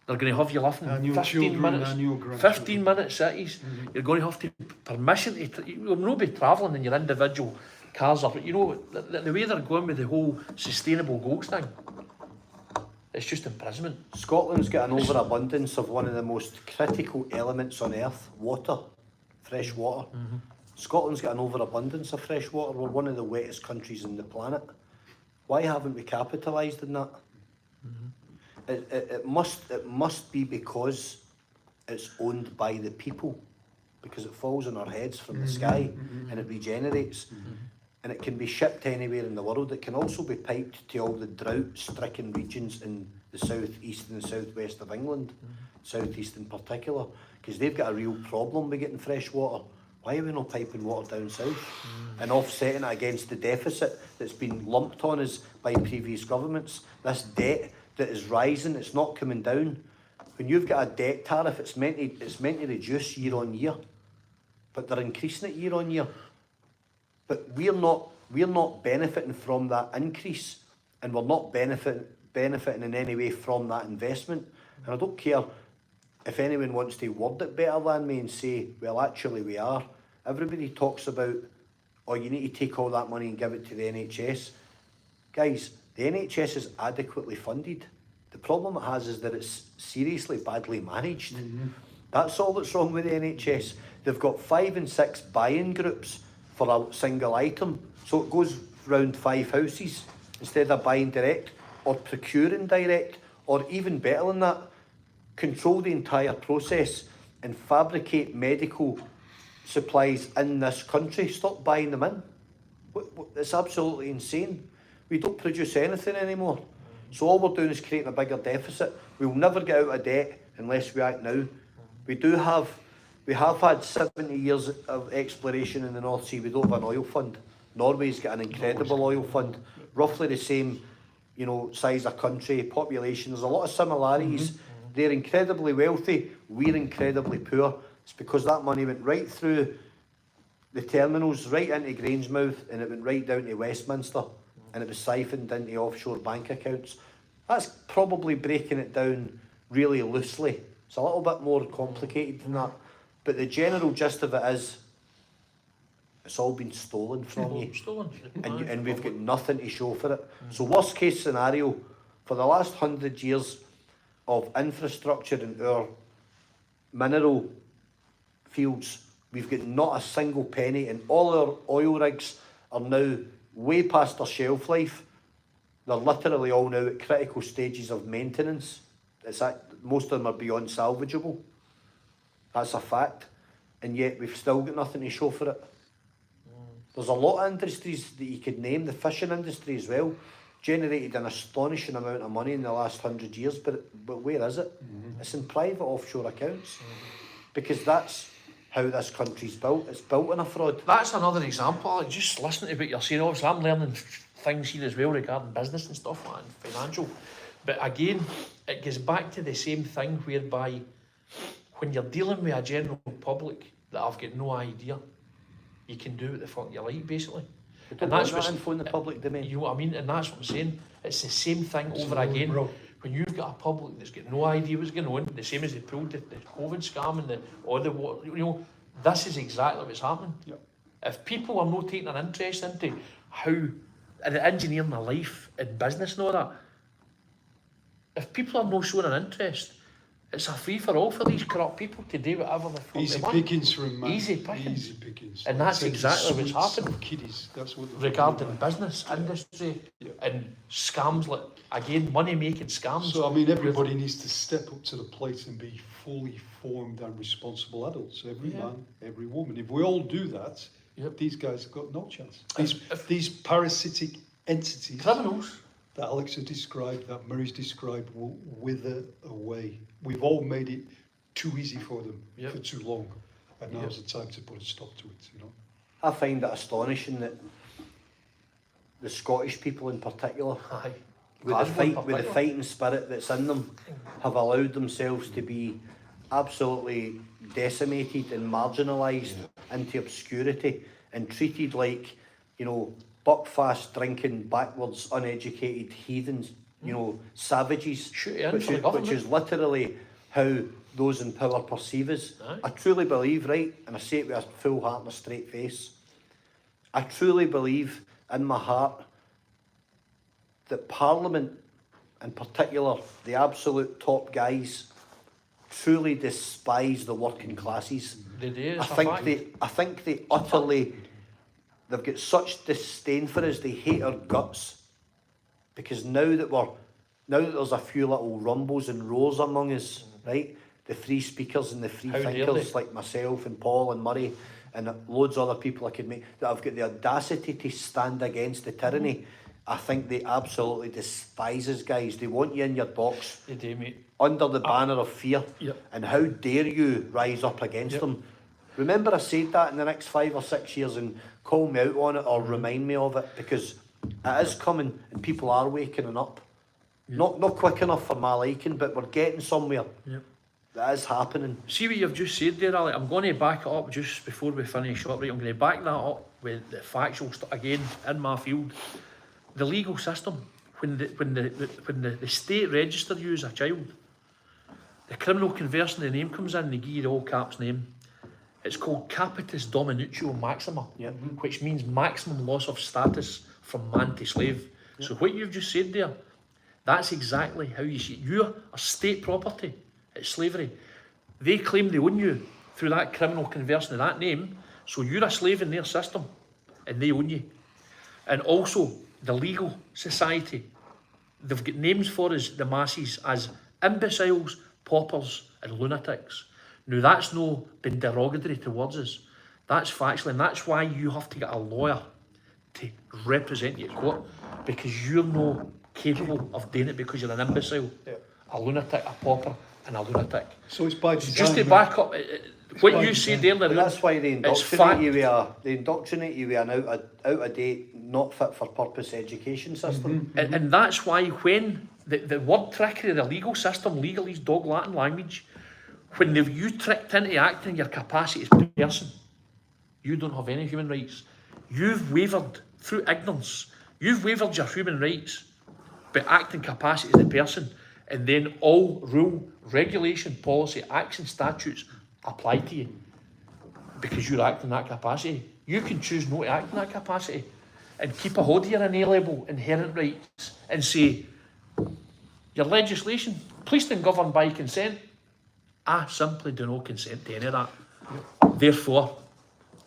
S2: They're going to have you living
S1: And your
S2: 15
S1: children
S2: minutes,
S1: and your grandchildren.
S2: 15-minute cities. You're going to have to permission to, you'll not be travelling in your individual cars. Or, you know, the way they're going with the whole sustainable goals thing, it's just imprisonment.
S3: Scotland's got an overabundance of one of the most critical elements on earth, water, fresh water. Scotland's got an overabundance of fresh water. We're one of the wettest countries on the planet. Why haven't we capitalised on that? It must be because it's owned by the people, because it falls on our heads from the sky and it regenerates. And it can be shipped anywhere in the world. It can also be piped to all the drought-stricken regions in the south-east and the south-west of England, south-east in particular, because they've got a real problem with getting fresh water. Why are we not piping water down south and offsetting it against the deficit that's been lumped on us by previous governments? This debt that is rising, it's not coming down. When you've got a debt tariff, it's meant to reduce year on year, but they're increasing it year on year. But we're not benefiting from that increase, and we're not benefiting in any way from that investment. And I don't care if anyone wants to word it better than me and say, well, actually we are. Everybody talks about, oh, you need to take all that money and give it to the NHS. Guys, the NHS is adequately funded. The problem it has is that it's seriously badly managed. That's all that's wrong with the NHS. They've got 5 and 6 buy-in groups for a single item. So it goes round 5 houses instead of buying direct or procuring direct, or even better than that, control the entire process and fabricate medical supplies in this country. Stop buying them in. It's absolutely insane. We don't produce anything anymore. So all we're doing is creating a bigger deficit. We'll never get out of debt unless we act now. We have had 70 years of exploration in the North Sea. We don't have an oil fund. Norway's got an incredible oil fund, roughly the same, size of country, population. There's a lot of similarities. They're incredibly wealthy. We're incredibly poor. It's because that money went right through the terminals, right into Grangemouth, and it went right down to Westminster, and it was siphoned into offshore bank accounts. That's probably breaking it down really loosely. It's a little bit more complicated than that. But the general gist of it is, it's all been stolen from you.
S2: Stolen.
S3: And we've got nothing to show for it. So worst case scenario, for the last 100 years of infrastructure in our mineral fields, we've got not a single penny, and all our oil rigs are now way past their shelf life. They're literally all now at critical stages of maintenance. Most of them are beyond salvageable. That's a fact. And yet we've still got nothing to show for it. There's a lot of industries that you could name. The fishing industry as well generated an astonishing amount of money in the last 100 years, but where is it? It's in private offshore accounts, because that's how this country's built. It's built on a fraud.
S2: That's another example. Like, just listening to what you're saying, obviously I'm learning things here as well regarding business and stuff like that, and financial. But again, it goes back to the same thing, whereby when you're dealing with a general public that have got no idea, you can do what the fuck you like, basically. And that's
S3: what's
S2: what's
S3: info in the public domain.
S2: You know what I mean? And that's what I'm saying. It's the same thing over
S1: Absolutely,
S2: again.
S1: bro.
S2: When you've got a public that's got no idea what's going on, the same as they pulled the COVID scam and this is exactly what's happening.
S1: Yep.
S2: If people are not taking an interest into how the engineering of life and business and all that, if people are not showing an interest, it's a free for all for these corrupt people to do whatever the fuck
S1: Easy
S2: they want.
S1: pickings for him, man.
S2: Easy pickings.
S1: Easy pickings.
S2: And
S1: Like
S2: that's
S1: taking
S2: exactly what's
S1: sweets
S2: happening.
S1: and kiddies. That's what they're
S2: Regarding
S1: doing, man.
S2: business, industry,
S1: Yeah.
S2: and scams, like, again, money-making scams.
S1: So, I mean, everybody needs to step up to the plate and be fully formed and responsible adults. Every
S2: Yeah.
S1: man, every woman. If we all do that,
S2: Yep.
S1: these guys have got no chance.
S2: If-
S1: These parasitic entities
S2: Criminals.
S1: that Alex has described, that Murray's described, will wither away. We've all made it too easy for them
S2: Yep.
S1: for too long. And now's
S2: Yep.
S1: the time to put a stop to it, you know.
S3: I find it astonishing that the Scottish people in particular,
S2: Aye.
S3: with
S2: Glasgow in
S3: the
S2: particular.
S3: fighting spirit that's in them, have allowed themselves to be absolutely decimated and marginalised into obscurity and treated like, you know, buckfast drinking, backwards, uneducated heathens, you know, savages,
S2: Shoot you in
S3: which
S2: for the
S3: is
S2: government.
S3: literally how those in power perceive us.
S2: Aye.
S3: I truly believe, right, and I say it with a full heart and a straight face, I truly believe in my heart that Parliament, in particular, the absolute top guys, truly despise the working classes.
S2: They do, it's
S3: I
S2: a
S3: think
S2: fact.
S3: they utterly, they've got such disdain for us, they hate our guts. Because now that there's a few little rumbles and roars among us, right? The free speakers and the free
S2: How dare
S3: thinkers
S2: they?
S3: like myself and Paul and Murray and loads of other people I could make, that have got the audacity to stand against the tyranny. I think they absolutely despise us, guys. They want you in your box
S2: They do, mate.
S3: under the banner of fear.
S2: Yep.
S3: And how dare you rise up against
S2: Yep.
S3: them? Remember I said that in the next 5 or 6 years and call me out on it or remind me of it, because it is coming and people are waking up. Not quick enough for my liking, but we're getting somewhere.
S2: Yep.
S3: That is happening.
S2: See what you've just said there, Ali. I'm going to back it up just before we finish up, right? I'm going to back that up with the factual stuff again in my field. The legal system, when the state register you as a child, the criminal conversion, the name comes in, they give you the all caps name. It's called capitis dominutio maxima,
S3: Yep.
S2: which means maximum loss of status from man to slave. So what you've just said there, that's exactly how you see it. You're a state property. It's slavery. They claim they own you through that criminal conversion of that name, so you're a slave in their system, and they own you. And also, the legal society, they've got names for us, the masses, as imbeciles, paupers, and lunatics. Now, that's no been derogatory towards us. That's factual, and that's why you have to get a lawyer to represent you at court, because you're not capable of doing it because you're an imbecile, a lunatic, a pauper, and a lunatic.
S1: So it's by design.
S2: Just to
S1: man.
S2: back up what
S1: by
S2: you
S1: design.
S2: said earlier,
S3: But that's why they
S2: it's fact.
S3: indoctrinate you with an out of date, not fit for purpose education system.
S2: And that's why when the word trickery, the legal system, legalese dog Latin language, when you tricked into acting your capacity as a person, you don't have any human rights. You've wavered through ignorance. You've wavered your human rights, but acting capacity as a person, and then all rule, regulation, policy, acts and statutes apply to you because you're acting in that capacity. You can choose not to act in that capacity and keep a hold of your inalienable inherent rights and say, your legislation, policed and governed by consent. I simply do not consent to any of that. Therefore,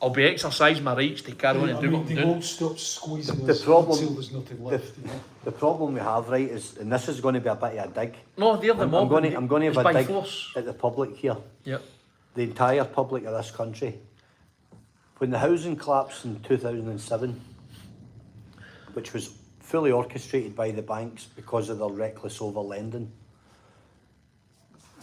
S2: I'll be exercising my rights to carry on and
S1: I
S2: do
S1: mean,
S2: what I'm
S1: they
S2: doing.
S1: won't stop squeezing
S3: The
S1: us
S3: problem-
S1: until there's nothing left. You know?
S3: The problem we have, right, is, and this is going to be a bit of a dig.
S2: No, they're the
S3: I'm
S2: mob.
S3: going to
S2: It's
S3: have a
S2: by
S3: dig
S2: force.
S3: at the public here.
S2: Yep.
S3: The entire public of this country. When the housing collapsed in 2007, which was fully orchestrated by the banks because of their reckless over-lending,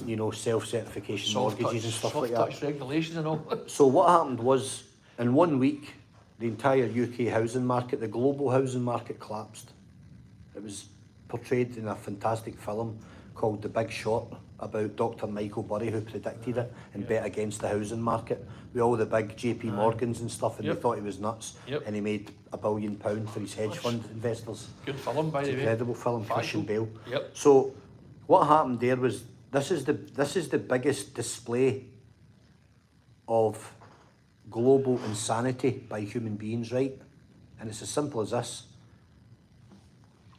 S3: you know, self-certification mortgages and stuff like that.
S2: Soft touch regulations and all.
S3: So what happened was, in 1 week, the entire UK housing market, the global housing market collapsed. It was portrayed in a fantastic film called The Big Short about Dr. Michael Burry, who predicted it and bet against the housing market with all the big JP Morgans and stuff, and
S2: Yep.
S3: they thought he was nuts.
S2: Yep.
S3: And he made £1 billion for his hedge fund investors.
S2: Good film, by the way.
S3: Incredible film, Christian Bale.
S2: Yep.
S3: So what happened there was this is the biggest display of global insanity by human beings, right? And it's as simple as this.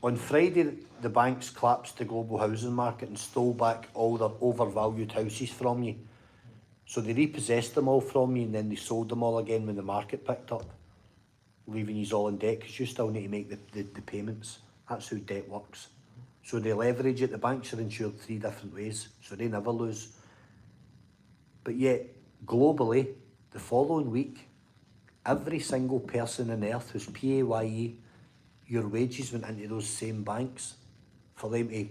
S3: On Friday, the banks collapsed the global housing market and stole back all their overvalued houses from you. So they repossessed them all from you, and then they sold them all again when the market picked up, leaving you all in debt because you still need to make the payments. That's how debt works. So they leverage it. The banks are insured 3 different ways, so they never lose. But yet, globally, the following week, every single person on earth who's PAYE, your wages went into those same banks for them to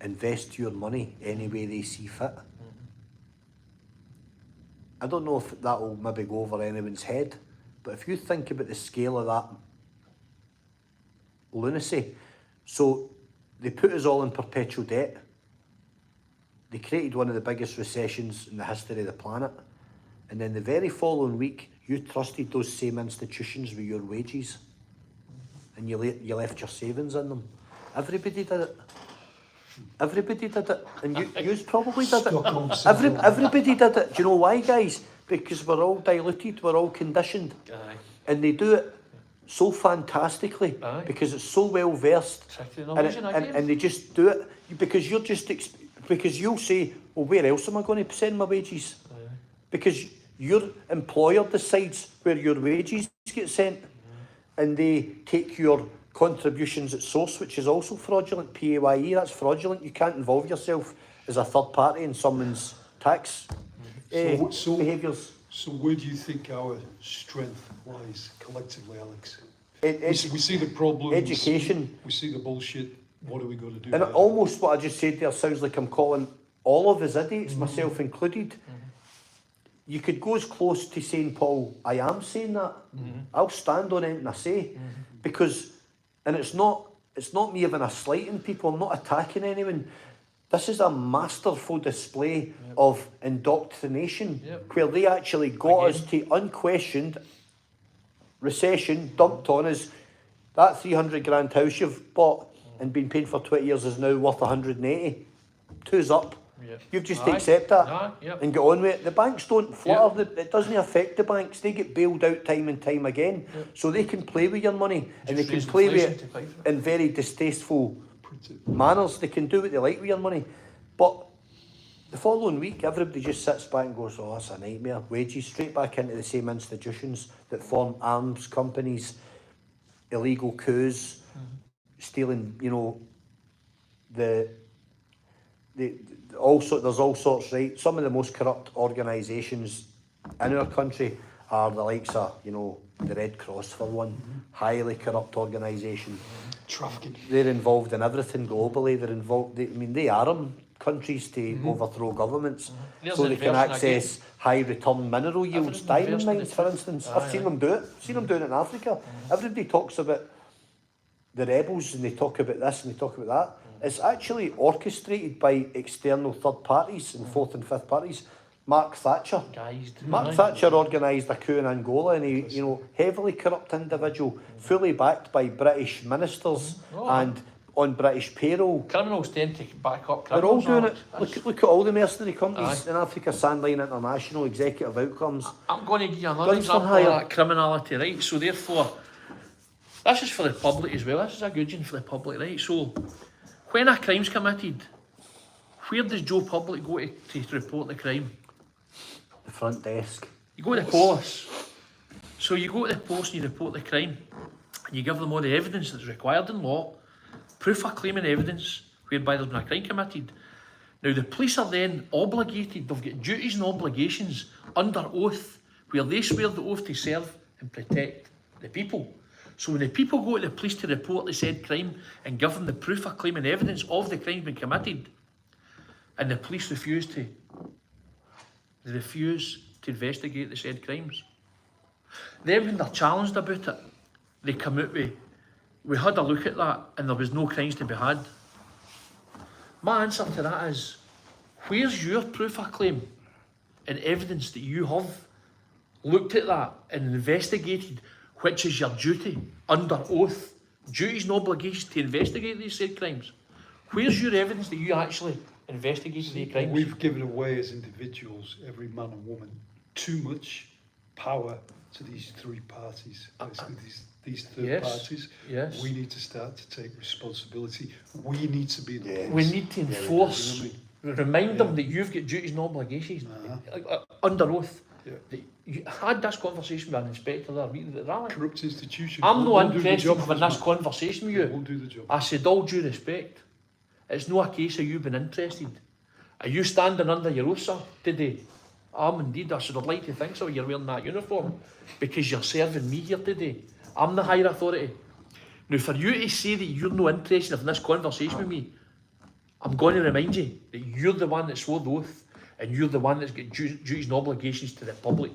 S3: invest your money any way they see fit. I don't know if that will maybe go over anyone's head, but if you think about the scale of that lunacy, so they put us all in perpetual debt. They created one of the biggest recessions in the history of the planet. And then the very following week, you trusted those same institutions with your wages. And you left your savings in them. Everybody did it. Everybody did it. And you probably did it. Everybody did it. Do you know why, guys? Because we're all diluted, we're all conditioned.
S2: Aye.
S3: And they do it so fantastically.
S2: Aye.
S3: Because it's so well versed. And they just do it because you're just because you'll say, well, where else am I going to send my wages?
S2: Aye.
S3: Because your employer decides where your wages get sent, and they take your contributions at source, which is also fraudulent. PAYE, that's fraudulent. You can't involve yourself as a third party in someone's tax behaviours.
S1: So where do you think our strength lies collectively, Alex? We see the problems.
S3: Education.
S1: We see the bullshit. What are we going to do?
S3: And almost what I just said there sounds like I'm calling all of us idiots, myself included. You could go as close to saying, Paul, I am saying that. I'll stand on anything I say. Because, and it's not me having a slight in people, I'm not attacking anyone. This is a masterful display of indoctrination where they actually got us to unquestioned recession dumped on us. That 300 grand house you've bought and been paying for 20 years is now worth 180. Two's up. You've just to accept that and get on with it. The banks don't flutter. It doesn't affect the banks. They get bailed out time and time again. So they can play with your money and they can play with it in very distasteful manners. They can do what they like with your money. But the following week, everybody just sits back and goes, oh, that's a nightmare. Wages straight back into the same institutions that form arms companies, illegal coups, stealing, there's all sorts, right? Some of the most corrupt organisations in our country are the likes of, the Red Cross for one, highly corrupt organisation.
S1: Trafficking.
S3: They're involved in everything globally. They arm countries to overthrow governments so they can access high return mineral yields, diamond mines, for instance. I've seen them do it. Seen them doing it in Africa. Everybody talks about the rebels and they talk about this and they talk about that. It's actually orchestrated by external third parties and fourth and fifth parties. Mark Thatcher. Mark Thatcher organised a coup in Angola, and he, heavily corrupt individual, fully backed by British ministers and on British payroll.
S2: Criminals tend to back up
S3: They're all
S2: criminals.
S3: doing it. Look at all the mercenary companies in Africa, Sandline International, Executive Outcomes.
S2: I'm going to give you another example of that criminality, right? So therefore, this is for the public as well. This is a good one for the public, right? So when a crime's committed, where does Joe Public go to report the crime?
S3: The front desk.
S2: You go to the police. So you go to the post and you report the crime. And you give them all the evidence that's required in law, proof of claim and evidence whereby there's been a crime committed. Now the police are then obligated, they've got duties and obligations under oath, where they swear the oath to serve and protect the people. So when the people go to the police to report the said crime and give them the proof of claim and evidence of the crime being committed, and the police refuse to investigate the said crimes, then when they're challenged about it, they come out with, we had a look at that and there was no crimes to be had. My answer to that is, where's your proof of claim and evidence that you have looked at that and investigated, which is your duty under oath, duties and obligations to investigate these said crimes? Where's your evidence that you actually investigated these crimes?
S1: We've given away as individuals, every man and woman, too much power to these three parties, basically these third
S2: Yes,
S1: parties.
S2: yes.
S1: We need to start to take responsibility. We need to be the
S3: Yeah.
S1: police.
S2: We need to enforce, remind them that you've got duties and obligations under oath.
S1: Yeah.
S2: I had this conversation with an inspector there at the rally.
S1: Corrupt institutions.
S2: I'm not
S1: won't do the
S2: interested
S1: job
S2: in
S1: for
S2: having
S1: us,
S2: this
S1: man.
S2: conversation with
S1: They
S2: you.
S1: won't do the job.
S2: I said, all due respect, it's not a case of you being interested. Are you standing under your oath, sir, today? I'm indeed. I said, I'd like to think so. You're wearing that uniform because you're serving me here today. I'm the higher authority. Now, for you to say that you're not interested in this conversation with me, I'm going to remind you that you're the one that swore the oath and you're the one that's got duties and obligations to the public.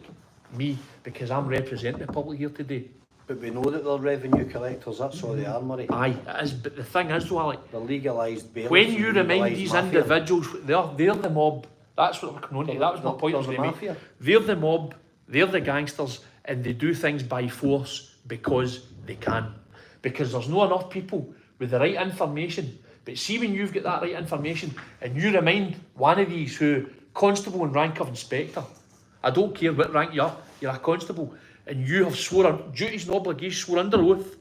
S2: Me, because I'm representing the public here today.
S3: But we know that they're revenue collectors, that's all they are, Murray.
S2: Aye, it is, but the thing is, though, Alec,
S3: They're legalised bailiffs.
S2: when you
S3: and
S2: remind
S3: legalised
S2: these
S3: mafia.
S2: individuals, they're the mob. That's what we're coming on to. That was my point. I was
S3: They're the
S2: going to make.
S3: mafia.
S2: They're the mob, they're the gangsters, and they do things by force because they can. Because there's not enough people with the right information. But see, when you've got that right information, and you remind one of these who, constable in rank of inspector, I don't care what rank you are, you're a constable, and you have sworn duties and obligations, sworn under oath,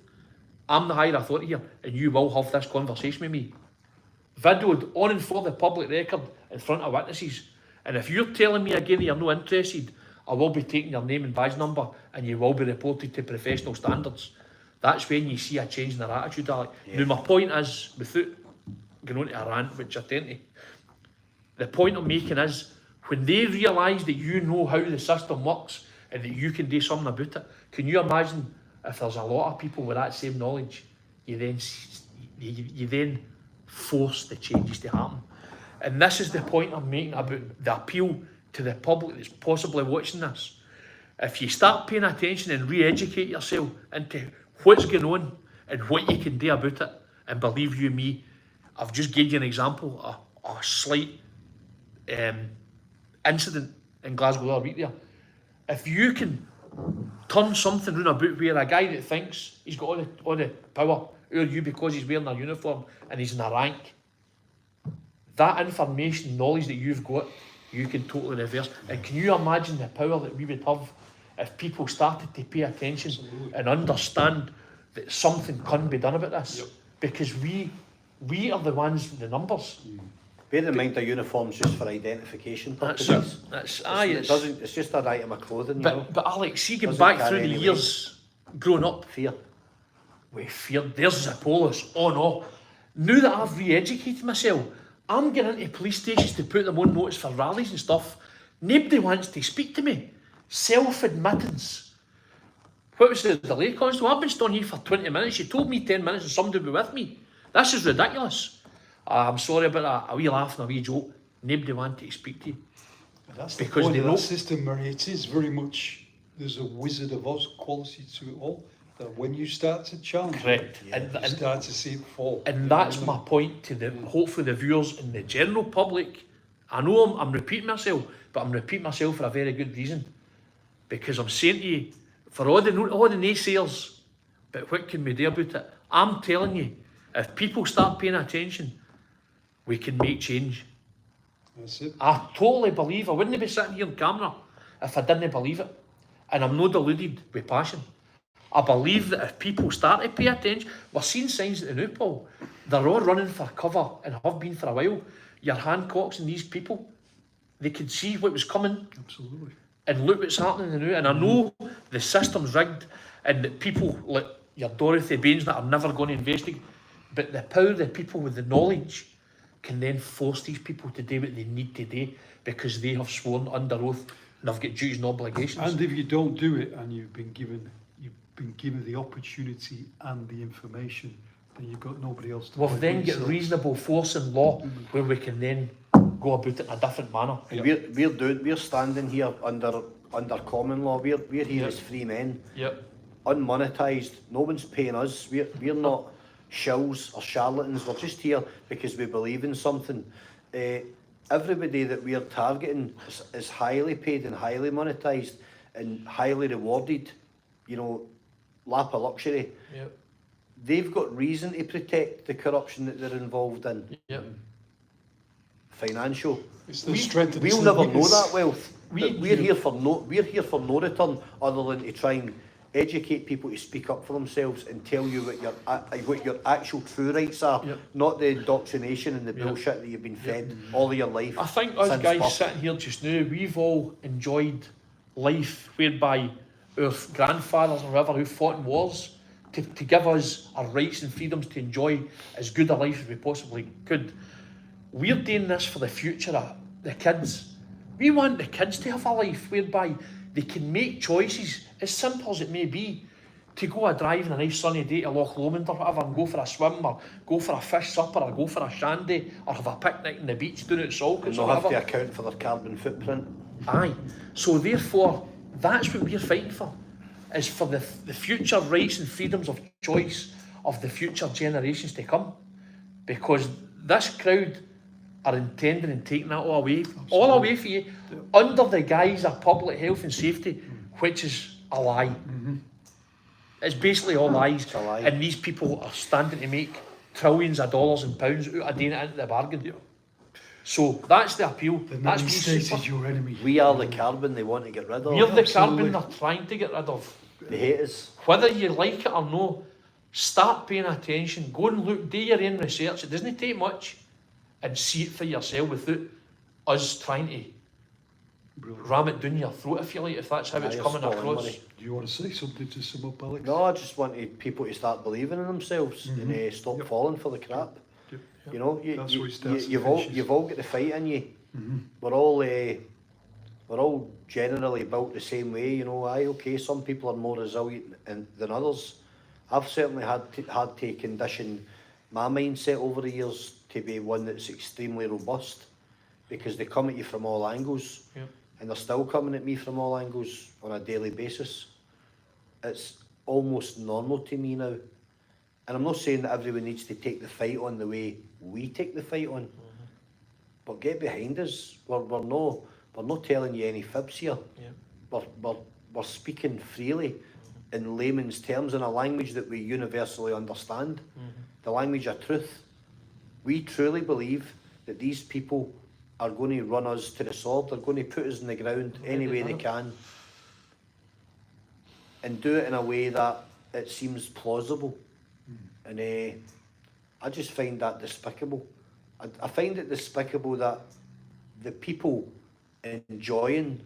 S2: I'm the higher authority here, and you will have this conversation with me. Videoed on and for the public record in front of witnesses. And if you're telling me again that you're not interested, I will be taking your name and badge number and you will be reported to professional standards. That's when you see a change in their attitude, Alec.
S3: Yeah.
S2: Now, my point is, without going on to a rant, which I tend to, the point I'm making is, when they realise that you know how the system works and that you can do something about it, can you imagine if there's a lot of people with that same knowledge, you then force the changes to happen. And this is the point I'm making about the appeal to the public that's possibly watching this. If you start paying attention and re-educate yourself into what's going on and what you can do about it, and believe you me, I've just gave you an example, a slight incident in Glasgow the other week there. If you can turn something round about where a guy that thinks he's got all the power over you because he's wearing a uniform and he's in a rank, that information, knowledge that you've got, you can totally reverse. And can you imagine the power that we would have if people started to pay attention and understand that something can be done about this?
S1: Yep.
S2: Because we are the ones with the numbers.
S3: Bear in mind the uniform's just for identification
S2: That's
S3: purposes.
S2: it. That's
S3: It's just an item of clothing, you know.
S2: But Alex, see, going
S3: Doesn't
S2: back
S3: carry
S2: through the
S3: any weight.
S2: years growing up,
S3: Fear.
S2: with fear, there's Apollos, oh no. Now that I've re-educated myself, I'm getting into police stations to put them on notice for rallies and stuff. Nobody wants to speak to me. Self-admittance. What was the delay, Constable? I've been staying here for 20 minutes. You told me 10 minutes and somebody would be with me. This is ridiculous. I'm sorry about that. A wee laugh and a wee joke. Nobody wanted to speak to you.
S1: That's the
S2: Because
S1: point
S2: they
S1: of
S2: know-
S1: that system, Murray. It is very much, there's a Wizard of Oz quality to it all. That when you start to challenge
S2: Correct.
S1: it, you start to see it fall.
S2: And that's my point to the hopefully the viewers and the general public. I know I'm repeating myself, but I'm repeating myself for a very good reason. Because I'm saying to you, for all the naysayers, but what can we do about it? I'm telling you, if people start paying attention, we can make change.
S1: That's it.
S2: I totally believe, I wouldn't be sitting here on camera if I didn't believe it. And I'm not deluded with passion. I believe that if people start to pay attention, we're seeing signs at the new, Paul. They're all running for cover and have been for a while. You're Hancock's and these people, they could see what was coming.
S1: Absolutely.
S2: And look what's happening now. And I know the system's rigged and that people like your Dorothy Baines that are never going to investigate. But the power of the people with the knowledge can then force these people to do what they need to do because they have sworn under oath and have got duties and obligations.
S1: And if you don't do it and you've been given the opportunity and the information, then you've got nobody else to
S2: We've
S1: blame
S2: then
S1: but
S2: got
S1: yourself.
S2: reasonable force in law where we can then go about it in a different manner.
S3: And we're standing here under common law. We're here as free men,
S2: Yep.
S3: unmonetised. No one's paying us. We're not shills or charlatans. We're just here because we believe in something. Everybody that we are targeting is highly paid and highly monetised and highly rewarded. You know, lap of luxury.
S2: Yep.
S3: They've got reason to protect the corruption that they're involved in.
S2: Yep.
S3: Financial.
S1: It's the strength of
S3: We'll
S1: its
S3: never know
S1: weakness.
S3: that wealth. We're here for no return other than to try and educate people to speak up for themselves and tell you what your actual true rights are,
S2: Yep.
S3: not the indoctrination and the
S2: Yep.
S3: bullshit that you've been fed all of your life.
S2: I think us
S3: since
S2: guys
S3: birth.
S2: sitting here just now, we've all enjoyed life whereby our grandfathers or whoever who fought in wars to give us our rights and freedoms to enjoy as good a life as we possibly could. We're doing this for the future of the kids. We want the kids to have a life whereby they can make choices, as simple as it may be, to go a drive on a nice sunny day to Loch Lomond or whatever and go for a swim or go for a fish supper or go for a shandy or have a picnic on the beach down at Salkers
S3: And
S2: or
S3: they'll have
S2: whatever.
S3: to account for their carbon footprint.
S2: Aye. So therefore, that's what we're fighting for, is for the future rights and freedoms of choice of the future generations to come. Because this crowd are intending and taking that all away from you, under the guise of public health and safety, which is a lie. It's basically all lies.
S3: It's a lie.
S2: And these people are standing to make trillions of dollars and pounds out of doing it into the bargain. So that's the appeal.
S1: The
S2: That's
S1: nanny
S2: me
S1: state
S2: super.
S1: is your enemy.
S3: We are the carbon they want to get rid of.
S2: We're the
S1: Absolutely.
S2: carbon they're trying to get rid of.
S3: They hate us.
S2: Whether you like it or no, start paying attention. Go and look, do your own research. It doesn't take much, and see it for yourself without us trying to
S1: Brilliant.
S2: ram it down your throat, if you like, if that's how it's
S3: You're
S2: coming
S3: spot on,
S2: across.
S3: Murray.
S1: Do you want to say something to sum up, Alex?
S3: No, I just want people to start believing in themselves and stop
S1: Yep.
S3: falling for the crap.
S1: Yep.
S3: You know,
S1: That's where it starts and
S3: you've all
S1: finishes.
S3: you've all got the fight in you. We're all generally built the same way. You know, okay, some people are more resilient than others. I've certainly had to condition my mindset over the years to be one that's extremely robust, because they come at you from all angles,
S2: Yep.
S3: and they're still coming at me from all angles on a daily basis. It's almost normal to me now. And I'm not saying that everyone needs to take the fight on the way we take the fight on, but get behind us. We're not telling you any fibs here.
S2: Yep.
S3: We're speaking freely in layman's terms in a language that we universally understand, the language of truth. We truly believe that these people are going to run us to the sword. They're going to put us in the ground any way they can, and do it in a way that it seems plausible. And I just find that despicable. I find it despicable that the people enjoying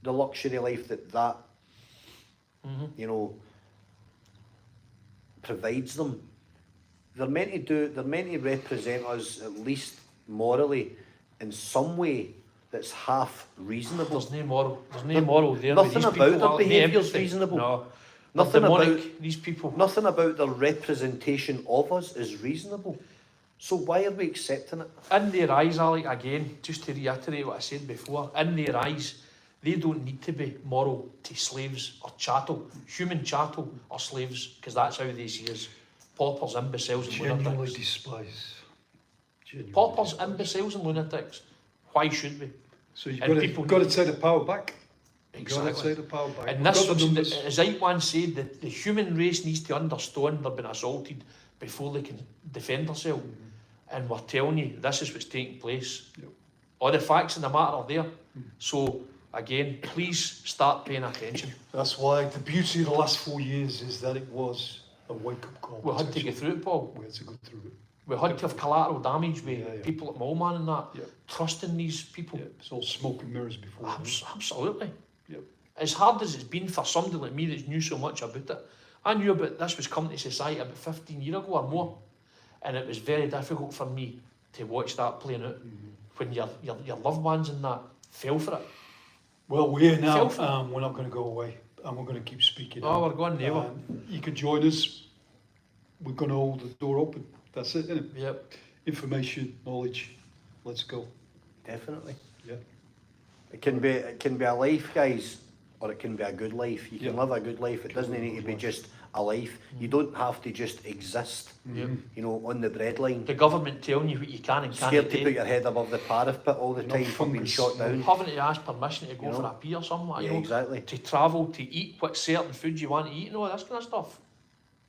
S3: the luxury life that you know, provides them, they're meant to represent us, at least morally, in some way that's half reasonable.
S2: There's no moral there.
S3: Nothing
S2: with these
S3: about
S2: people.
S3: their
S2: No
S3: behaviour's
S2: empathy.
S3: reasonable.
S2: No.
S3: Nothing
S2: They're
S3: about-
S2: demonic, these people.
S3: Nothing about their representation of us is reasonable. So why are we accepting it?
S2: In their eyes, Alec, again, just to reiterate what I said before, in their eyes, they don't need to be moral to slaves or chattel, human chattel or slaves, because that's how they see us. Paupers, imbeciles and
S1: Genuinely
S2: lunatics.
S1: despise. Genuinely
S2: Paupers,
S1: despise.
S2: imbeciles and lunatics. Why should we?
S1: So you've
S2: and
S1: got
S2: people
S1: to
S2: need-
S1: take the power back. You've got to
S2: Exactly.
S1: take the power back.
S2: And
S1: We've
S2: this,
S1: got the numbers.
S2: as Eitwan said, that the human race needs to understand they've been assaulted before they can defend themselves. And we're telling you, this is what's taking place.
S1: Yep.
S2: All the facts in the matter are there. So, again, please start paying attention.
S1: That's why the beauty of the last 4 years is that it was a wake-up call.
S2: We had to get through it, Paul.
S1: We had to go through it.
S2: We had to have collateral damage with
S1: Yeah.
S2: people at Mulman and that.
S1: Yep.
S2: Trusting these people.
S1: Yeah, it's all smoke and mirrors before. then.
S2: Absolutely.
S1: Yep.
S2: As hard as it's been for somebody like me that knew so much about it, I knew about this was coming to society about 15 years ago or more, and it was very difficult for me to watch that playing out when your loved ones and that fell for it.
S1: Well, we're here now.
S2: Self-
S1: We're not going to go away, and we're going to keep speaking.
S2: Oh, we're going never.
S1: You can join us. We're going to hold the door open. That's it, isn't it?
S2: Yep.
S1: Information, knowledge. Let's go.
S3: Definitely.
S1: Yeah.
S3: It can be a life, guys, or it can be a good life. You can
S1: Yeah.
S3: live a good life. It doesn't
S1: live a
S3: need to
S1: good
S3: be
S1: life.
S3: just a life. You don't have to just exist,
S2: Yep.
S3: you know, on the breadline.
S2: The government telling you what you can and can't
S3: Scared to
S2: do.
S3: put your head above the parapet all the
S1: No
S3: time for being
S1: fungus,
S3: shot
S1: no.
S3: down.
S2: Having to ask permission to go
S3: You
S2: for
S3: know?
S2: a beer somewhere,
S3: Yeah,
S2: you know,
S3: exactly.
S2: to travel, to eat what certain foods you want to eat and all this kind of stuff.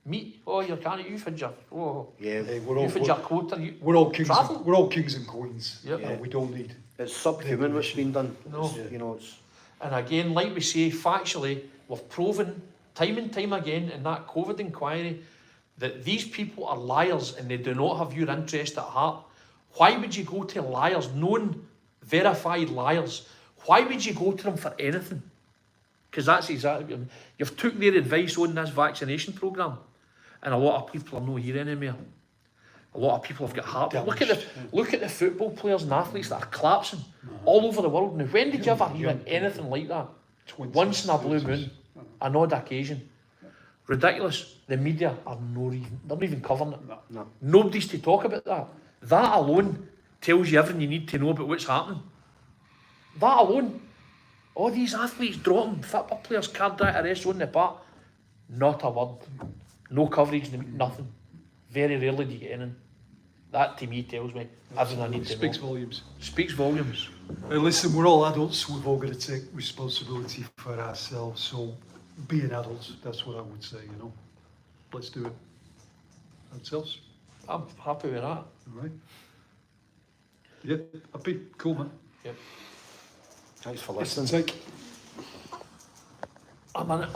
S2: Meat, oh, you can't eat, you for your, oh,
S3: Yeah,
S1: Hey,
S2: you for your quota, you,
S1: we're all kings.
S2: travel.
S1: We're all kings and queens.
S2: Yep.
S1: And we don't need.
S3: it's subhuman what's been done.
S2: No.
S3: It's, you know, it's
S2: And again, like we say, factually, we've proven time and time again in that COVID inquiry that these people are liars and they do not have your interest at heart. Why would you go to liars, known, verified liars? Why would you go to them for anything? Because that's exactly, you've took their advice on this vaccination programme, and a lot of people are not here anymore. A lot of people have got heart. Look at the football players and athletes that are collapsing all over the world. Now, when did you ever hear anything like that?
S1: 20s,
S2: Once in a blue
S1: 30s.
S2: moon, an odd occasion. Ridiculous. The media are they're not even covering it.
S3: no.
S2: Nobody's to talk about that. That alone tells you everything you need to know about what's happening. That alone. All these athletes dropping, football players, cardiac arrest on the park. Not a word. No coverage, nothing. Very rarely do you get anything. That to me tells me everything I need to
S1: Speaks
S2: know.
S1: volumes.
S2: Speaks volumes.
S1: Hey, listen, we're all adults. We've all got to take responsibility for ourselves. So, being adults, that's what I would say. You know, let's do it. Ourselves,
S2: I'm happy with that.
S1: all right? Yep, happy, cool, man.
S2: Yep.
S3: Thanks for
S1: Let's
S3: listening.
S1: take.
S2: A minute.